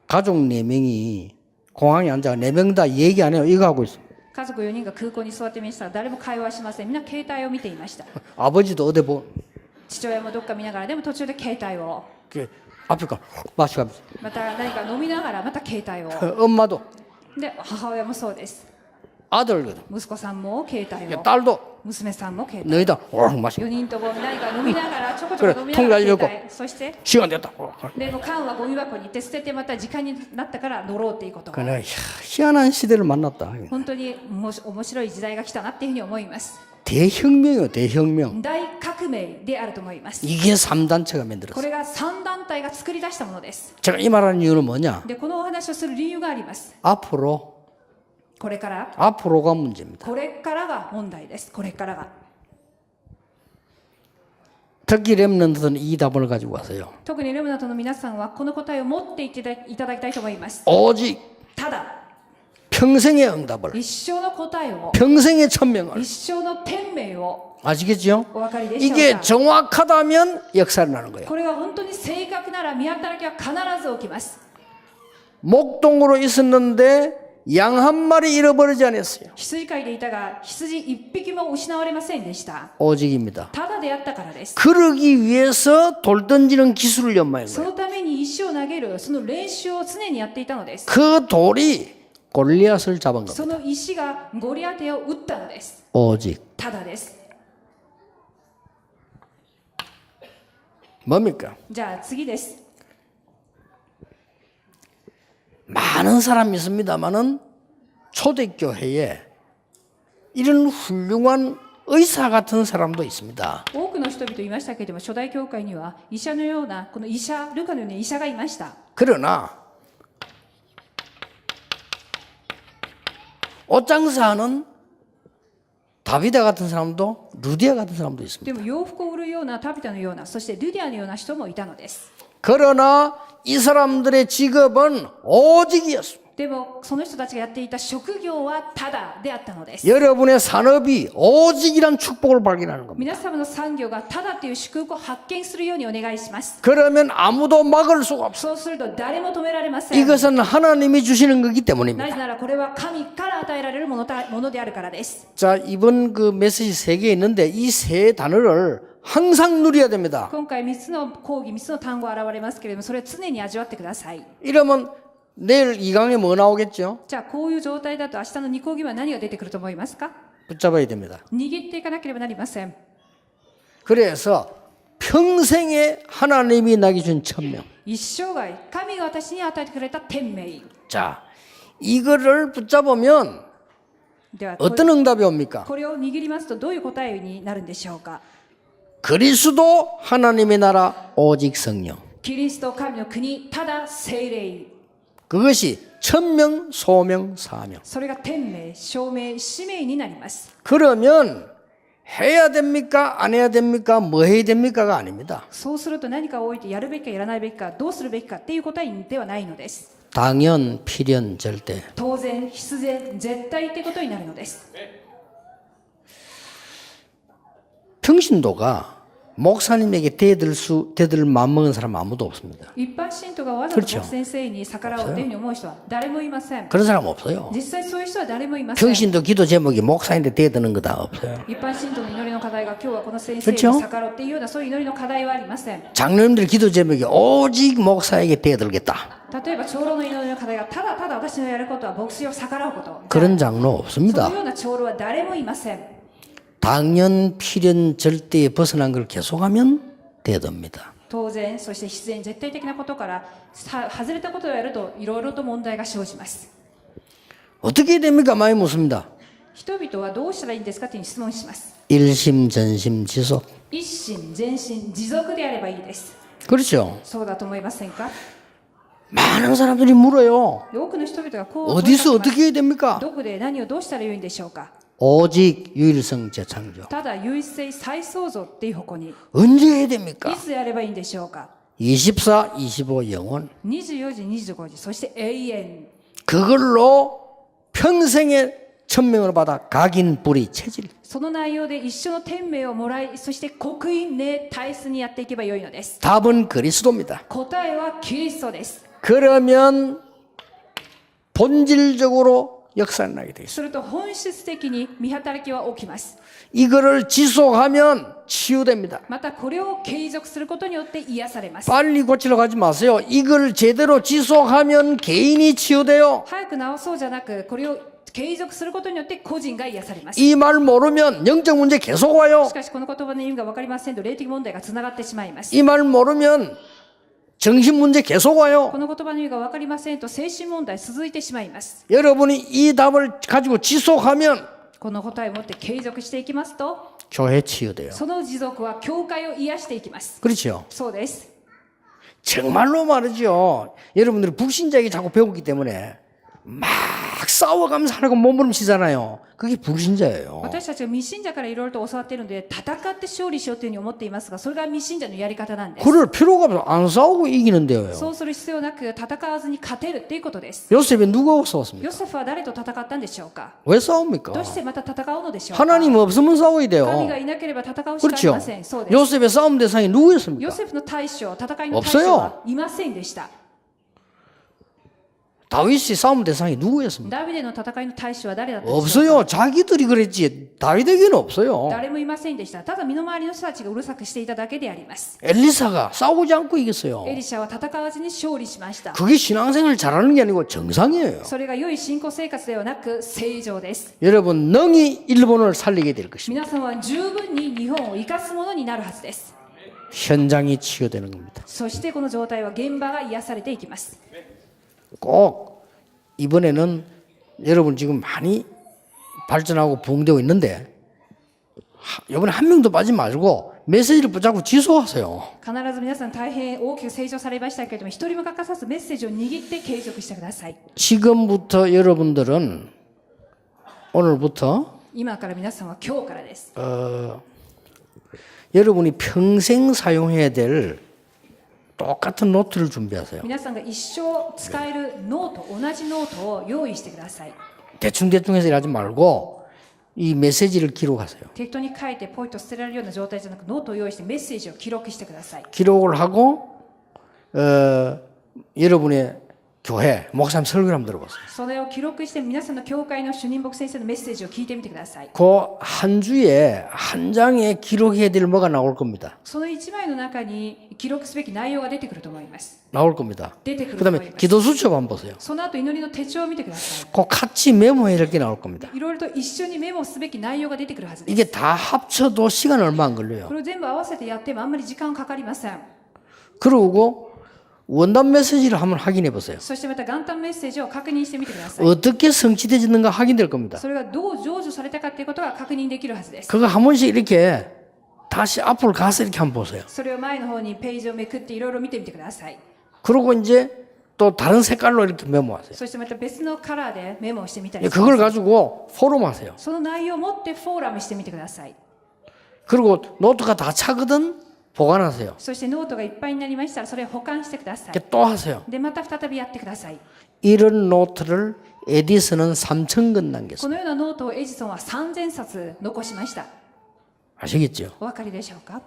가족 4명이 공항에 앉아 4명 다 얘기 안 해요. 이거 하고 있어요. 家族4人が空港に座ってみましたら誰も会話しません。みんな携帯を見ていました。 아버지도 어디 보 父親もどっか見ながらでも途中で携帯を 앞에 가 마시가면서 また何か飲みながらまた携帯を 엄마도 で母親もそうです。 아들거든. 息子さんも携帯を 딸도 娘さんも携帯 너희 다 마시고 4人とも何か飲みながらちょこちょこ飲みな 그래 がら 통장 携帯そして 시간 됐다. でも缶はゴミ箱に行って捨ててまた時間になったから乗ろうっていうこと。 그래 희한한 시대를 만났다. 本当に面白い時代が来たなっていうふうに思います。 대혁명이요 대혁명. 大革命であると思います。 이게 3단체가 こ 만들었어요. れが3団体が作り出したものです。 제가 이 말하는 이유는 뭐냐? でこのお話をする理由があります。 앞으로 これから 앞으로가 문제입니다. これからが問題です。これからが 특히 렘넌트는 이 답을 가지고 왔어요. 特にレムナントの皆さんはこの答えを持っていただきたいと思います。 오직 ただ 평생의 응답을 一生の答えを 평생의 천명을 一生の天命を 아시겠죠? お分かりでしょう 이게 か。 정확하다면 역사를 나는 거예요. これが本当に正確なら見働きは必ず起きます。 목동으로 있었는데 양 한 마리 잃어버리지 않았어요. 羊飼いでいたが羊一匹も失われませんでした。 오직입니다. ただであったからです。 그러기 위해서 돌 던지는 기술을 연마한 そ 거예요. のために石を投げるその練習を常にやっていたのです。 그 돌이 골리앗을 잡은 そ 겁니다. の石がゴリアテを撃ったのです。 오직 ただです。 뭡니까? じゃあ次です。 많은 사람이 있습니다만은 초대교회에 이런 훌륭한 의사 같은 사람도 있습니다. 多くの人々いましたけれども、初代教会には医者のようなこの医者ルカのような医者がいました。 그러나 옷장사하는 다비다 같은 사람도 루디아 같은 사람도 있습니다. でも洋服を売るようなタビタのような、そしてルディアのような人もいたのです。 그러나 이 사람들의 직업은 오직이었습니다. でもその人たちがやっていた職業はただであったのです。 여러분의 산업이 오직이란 축복을 발견하는 겁니다. 皆様の産業がただという祝福を発見するようにお願いします。 그러면 아무도 막을 수가 없어요. そうすると誰も止められません。 이것은 하나님이 주시는 거기 때문입니다. なぜならこれは神から与えられるものであるからです。 자, 이번 그 메시지 3개 있는데 이 세 단어를 항상 누려야 됩니다. 今回3つの講義、3つの単語が現れますけれども、それを常に味わってください。 이러면 내일 2강에 뭐 나오겠죠? じゃあこういう状態だと明日の2講義は何が出てくると思いますか？ 붙잡아야 됩니다. 握っていかなければなりません。 그래서 평생에 하나님이 나게 준 천명. 一生涯、神が私に与えてくれた天命。 자, 이거를 붙잡으면 では 어떤 응답이 옵니까? これを握りますとどういう答えになるんでしょうか？ 그리스도 하나님의 나라 오직 성령. キリスト神の国、ただ聖霊。 그것이 천명, 소명, 사명. それが天命、証明、使命になります。 그러면 해야 됩니까? 안 해야 됩니까? 뭐 해야 됩니까가 아닙니다. そうすると何かを置いてやるべきかやらないべきか、どうするべきかっていう答えではないのです。 당연, 필연, 절대. 当然、必然、絶対ってことになるのです。 평신도가 목사님에게 대들 마음먹은 사람 아무도 없습니다. 一般信徒がわざ 그렇 と 죠 牧先生に逆らおうというふうに思う人は誰もいません。 그런 사람 없어요. 実際そういう人は誰もいません。 평신도 기도 제목이 목사님한테 대드는 거 다 없어요. 一般信徒の祈りの課題が今日はこの先生に 그렇죠 逆らうっていうようなそういう祈りの課題はありません。 장로님들 기도 제목이 오직 목사에게 대들겠다. 例えば長老の祈りの課題がただただ私のやることは牧師を逆らうこと。 그런 장로 その 없습니다. ような長老は誰もいません。 당연, 필연, 절대에 벗어난 걸 계속하면 대듭니다. 当然、そして必然、絶対的なことから外れたことをやるといろいろと問題が生じます。 어떻게 됩니까? 많이 묻습니다. 人々はどうしたらいいんですかという質問します。 일심, 전심, 지속. 一心、全身、持続であればいいです。 그렇죠. そうだと思いませんか？ 많은 사람들이 물어요. 多くの人々がこう 어디서 어떻게 해야 됩니까? どこで何をどうしたらよいんでしょうか？ 오직 유일성 재창조. ただ唯一性再創造っていう方向にい 언제 해야 됩니까? つやればいいんでしょうか？ 24, 25 영원. 24時、25時、そして永遠。 그걸로 평생의 천명을 받아 각인 뿌리 체질. その内容で一緒の天命をもらい、そして刻印ね大切にやっていけばよいのです。 답은 그리스도입니다. 答えはキリストです。 그러면 본질적으로 역사가 나게 돼 있어요. すると本質的に見働きは起きます。 이거를 지속하면 치유됩니다. またこれを継続することによって癒されます。 빨리 고치러 가지 마세요. 이걸 제대로 지속하면 개인이 치유돼요. 早く治そうじゃなく、これを継続することによって個人が癒されます。 이 말 모르면 영적 문제 계속 와요. しかしこの言葉の意味が分かりませんと霊的問題がつながってしまいます。 이 말 모르면 정신 문제 계속 와요. この言葉の意味が分かりませんと精神問題続いてしまいます。 여러분이 이 답을 가지고 지속하면 この答えを持って継続していきますと、 교회 치유돼요. その持続は教会を癒していきます。 그렇죠? そうです。 정말로 말이죠. 여러분들이 불신자에게 자꾸 배웠기 때문에 막 싸워가면서 하라고 몸부림치잖아요. 그게 불신자예요. 私たちは未信者からいろいろと教わっているので、戦って勝利しようというふうに思っていますが、それが未信者のやり方なんです。 그럴 필요가 없어. 안 싸우고 이기는데요. そうする必要なく戦わずに勝てるっていうことです。 요셉이 누구하고 싸웠습니까? ヨセフは誰と戦ったんでしょうか？ 왜 싸웁니까? どうしてまた戦うのでしょうか？ 하나님 없으면 싸워야 神 돼요. がいなければ戦うしかあり 그렇죠? ません。そうです。 요셉의 싸움 대상이 누구였습니까? ヨセフの対象、戦いの対象 없어요. はいませんでした。 다윗이 싸움 대상이 누구였습니까? ダビデの戦いの対象は誰だったでしょうか？ 없어요. 자기들이 그랬지. 다윗에게는 없어요. 誰もいませんでした。ただ身の回りの人たちがうるさくしていただけであります。 엘리사가 싸우지 않고 이겼어요. エリシャは戦わずに勝利しました。 그게 신앙생활 잘하는 게 아니고 정상이에요. それが良い信仰生活ではなく正常です。 여러분 능히 일본을 살리게 될 것입니다. 皆さんは十分に日本を生かすものになるはずです。 현장이 치유되는 겁니다. そしてこの状態は現場が癒されていきます。 꼭 이번에는 여러분 지금 많이 발전하고 부흥되고 있는데 이번에 한 명도 빠지지 말고 메시지를 붙잡고 지속하세요. 必ず皆さん大変大きく成長されましたけれども、一人も欠かさずメッセージを握って継続してください。 지금부터 여러분들은 오늘부터 今から皆さんは今日からです。 여러분이 평생 사용해야 될 똑같은 노트를 준비하세요. 皆さんが一生使えるノート、同じノートを用意してください。 대충대충 해서 일하지 말고 이 메시지를 기록하세요. 適当に書いてポイッと捨てられるような状態じゃなく、ノートを用意してメッセージを記録してください。 기록을 하고 여러분의 교회 목사님 설교를 한번 들어보세요. それを記録して皆さんの教会の主任牧先生のメッセージを聞いてみてください。 그 한 주에 한 장에 기록해야 될 뭐가 나올 겁니다. その一枚の中に記録すべき内容が出てくると思います。 나올 겁니다. 出てくると思い 그다음에 ます。 기도 수첩 한번 보세요. その後祈りの手帳を見てください。 그 같이 메모해야 될 게 나올 겁니다. いろいろと一緒にメモすべき内容が出てくるはずです。 이게 다 합쳐도 시간 얼마 안 걸려요. これを全部合わせてやってもあんまり時間かかりません。 그러고 원단 메시지를 한번 확인해 보세요. そしてまた元旦メッセージを確認してみてください。 어떻게 성취되지는가 확인될 겁니다. それがどう成就されたかということが確認できるはずです。 그거 한 번씩 이렇게 다시 앞으로 가서 이렇게 한번 보세요. それを前の方にページをめくっていろいろ見てみてください。 그리고 이제 또 다른 색깔로 이렇게 메모하세요. そしてまた別のカラーでメモをしてみたりします。 그걸 가지고 포럼하세요. その内容を持ってフォーラムしてみてください。 그리고 노트가 다 차거든 보관하세요. そしてノートがいっぱいになりましたらそれを保管してください。 또 하세요. でまた再びやってください。 이런 노트를 에디슨은 3,000권 남겼어요. このようなノートをエジソンは3000冊残しました。 아시겠죠? お分かりでしょうか？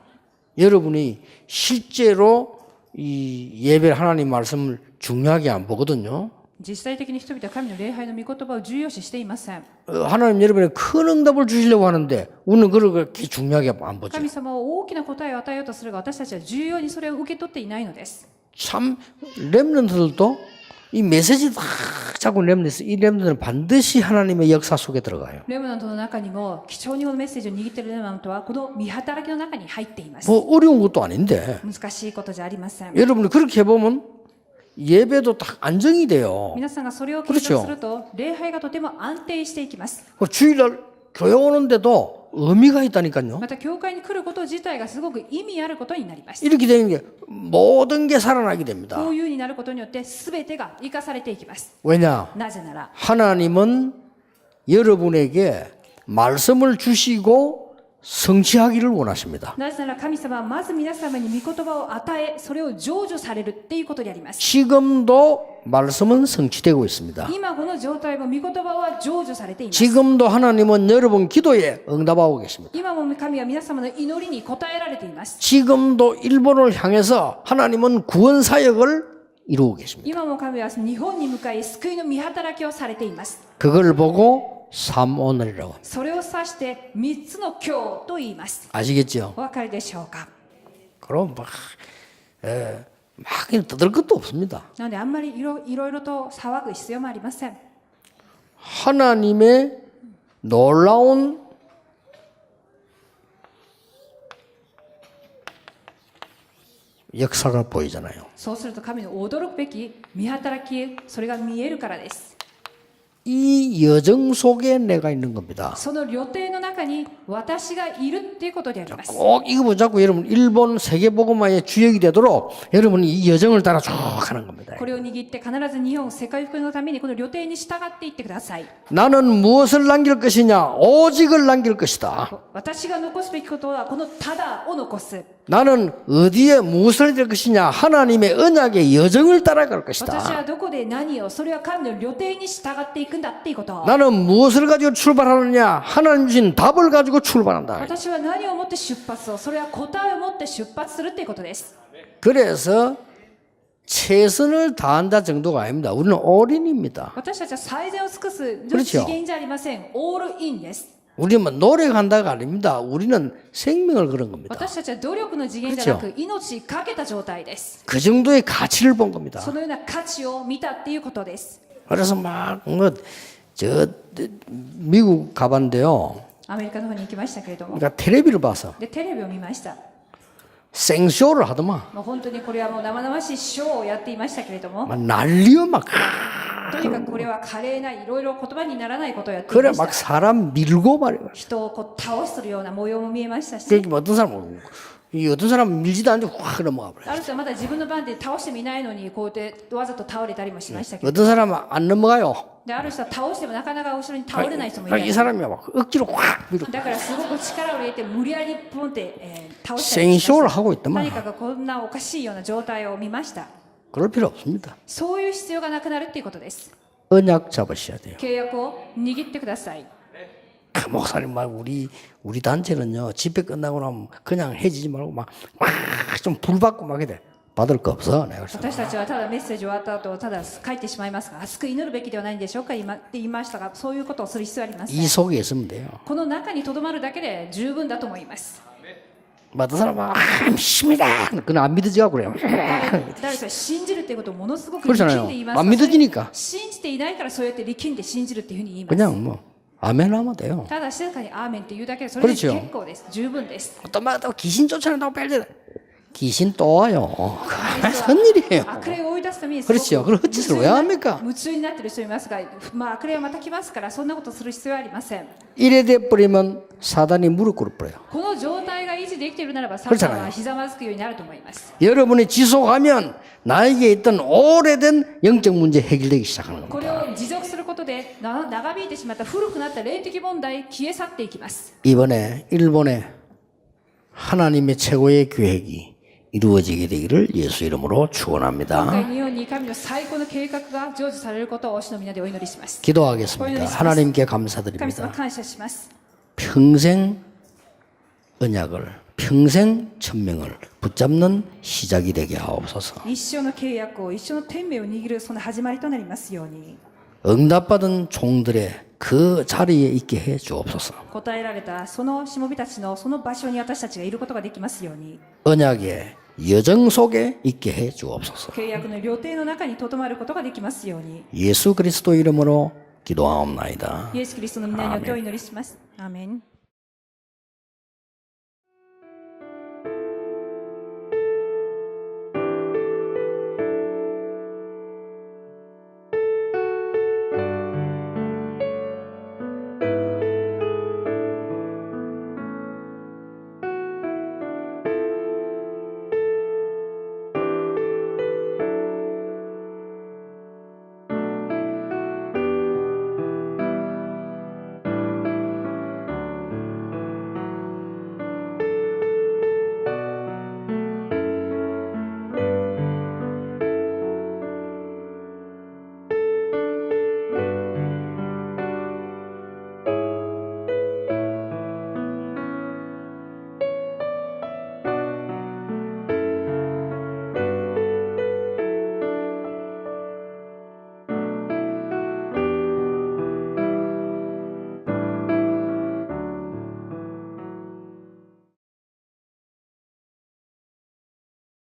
여러분이 실제로 이 예배 하나님 말씀을 중요하게 안 보거든요. 実際的に人々は神の礼拝の御言葉を重要視していません。 하나님 여러분의 큰 응답을 주시려고 하는데 우리는 그렇게 중요하게 안 보죠. 神様は大きな答えを与えようとするが、私たちは重要にそれを受け取っていないのです。 참 렘넌트들도 이 메시지 다 자꾸 렘넌트, 이 렘넌트는 반드시 하나님의 역사 속에 들어가요. レムナントの中にも貴重にこのメッセージを握っているレムナントはこの見働きの中に入っています。 뭐 어려운 것도 아닌데 難しいことじゃありません。 여러분이 그렇게 해보면 예배도 딱 안정이 돼요. 皆さんがそれを計画すると、礼拝がとても安定していきます。 주일날 교회 오는데도 의미가 있다니까요. また教会に来ること自体がすごく意味あることになります。 이렇게 되는 게 모든 게 살아나게 됩니다. こういうになることによって全てが生かされていきます。 왜냐? なぜなら 하나님은 여러분에게 말씀을 주시고 성취하기를 원하십니다. なぜなら神様はまず皆様に御言葉を与え、それを成就されるっていうことであります。 지금도 말씀은 성취되고 있습니다. 今この状態も御言葉は成就されています。 지금도 하나님은 여러분 기도에 응답하고 계십니다. 今も神は皆様の祈りに応えられています。 지금도 일본을 향해서 하나님은 구원 사역을 이루고 계십니다. 今も神は日本に向かい救いの御働きをされています。 그걸 보고 삼오늘이라고 합니다. それを指して3つの今日と言います。 아시겠죠? お分かりでしょうか。 그럼 막 떠들 것도 없습니다. なのであんまりいろいろと騒ぐ必要もありません。 하나님의 놀라운 역사가 보이잖아요. そうすると神の驚くべき見働き、それが見えるからです。 이 여정 속에 내가 있는 겁니다. その旅程の中に私がいるっていうことであります。 꼭 이거 보자고 여러분 일본 세계복음화의 주역이 되도록 여러분이 이 여정을 따라 쭉 가는 겁니다. これを握って必ず日本世界福音のためにこの旅程に従っていってください。 나는 무엇을 남길 것이냐? 오직을 남길 것이다. 私が残すべきことはこのただを残す。 나는 어디에 무엇을 될 것이냐? 하나님의 언약의 여정을 따라갈 私 것이다. はどこで何を、それは神の旅程に従っていくんだっていうこと。 나는 무엇을 가지고 출발하느냐? 하나님 주신 답을 가지고 출발한다. 私は何をもって出発を、それは答えを持って出発するっていうことです。 그래서 최선을 다한다 정도가 아닙니다. 우리는 올인입니다. 私たちは最善を尽くす 그렇죠 次元じゃありません。オールインです。 우리는 뭐 노력한다가 아닙니다. 우리는 생명을 그런 겁니다. 私たちは努力の次元じゃなく命かけた状態です。 그 정도의 가치를 본 겁니다. そのような価値を見たっていうことです。 그래서 막 저 미국 가봤는데요. アメリカの方に行きましたけれども、 그러니까 텔레비를 봐서 でテレビを見ました。 생쇼를 하더만 もう本当にこれはもう生々しいショーをやっていましたけれども、 막 난리요 막 とにかくこれは華麗ないろいろ言葉にならないことをやってい 그래 ました。 막 사람 밀고 말이야. 人をこう倒するような模様も見えましたし、 그러니까 어떤 사람은 이 어떤 사람은 밀지도 않고 확 넘어가 버려. ある人はまだ自分の番で倒してみないのにこうやってわざと倒れたりもしましたけど、 어떤 사람은 안 넘어가요. である人は倒してもなかなか後ろに倒れない人もい 이 ない。 사람이 막 억지로 확 밀어. だからすごく力を入れて無理やりポンって、倒したりしま 생쇼를 した 하고 있더만. 何かがこんなおかしいような状態を見ました。 그럴 필요 없습니다. そういう必要がなくなるっていうことです。 언약 잡으셔야 돼요. 契約を握ってください。 그 목사님 말 우리 단체는요 집회 끝나고 나면 그냥 해지지 말고 막 좀 불 받고 막 이래 받을 거 없어. 내가 그랬어. 私たちはただメッセージ終わった後ただ書いてしまいますが、熱く祈るべきではないんでしょうかって言いましたが、そういうことをする必要はありません。 이 속에 있으면 돼요. この中にとどまるだけで十分だと思います。 어떤 사람은 믿습니다. 그건 안 믿어지고 그래요. 誰か信じるっていうことをものすごく 그렇잖아요 力んで言いますが、 안 믿어지니까 信じていないからそうやって力んで信じるっていうふうに言います。 그냥 뭐 아멘 하면 돼요. ただ静かにアーメンって言うだけでそれで結 그렇죠 構です。十分です 또 막 또 귀신 쫓아낸다고 빨리 귀신 또 와요. 무슨 일이에요? 悪霊を追い出すために 그렇죠. 그럼 헛짓을 왜 합니까? 夢中になってる人いますが、悪霊はまた来ますからそんなことする必要はありません。 이래 돼 버리면 사단이 무릎 꿇어 버려요. この状態が維持できているならばサタン 그렇잖아요 はひざまずくようになると思います。 여러분이 지속하면 나에게 있던 오래된 영적 문제 해결되기 시작하는 こ 겁니다. れを持続することで長引いてしまった古くなった霊的問題消え去っていきます。 이번에 일본에 하나님의 최고의 계획이 이루어지게 되기를 예수 이름으로 今回 축원합니다. 日本に神の最高の計画が成就されることを主の皆でお祈りします。 기도하겠습니다. 하나님께 神様 감사드립니다. 感謝します。 평생 언약을 평생 천명을 붙잡는 시작이 되게 하옵소서. 一生の契約を、一生の天命を握るその始まりとなりますように。 응답받은 종들의 그 자리에 있게 해 주옵소서. 答えられたそのしもべたちのその場所に私たちがいることができますように。 언약의 여정 속에 있게 해 주옵소서. 契約の旅程の中にとどまることができますように。 예수 그리스도 이름으로 기도하옵나이다. イエス・キリストの皆によってお祈りします。アーメン。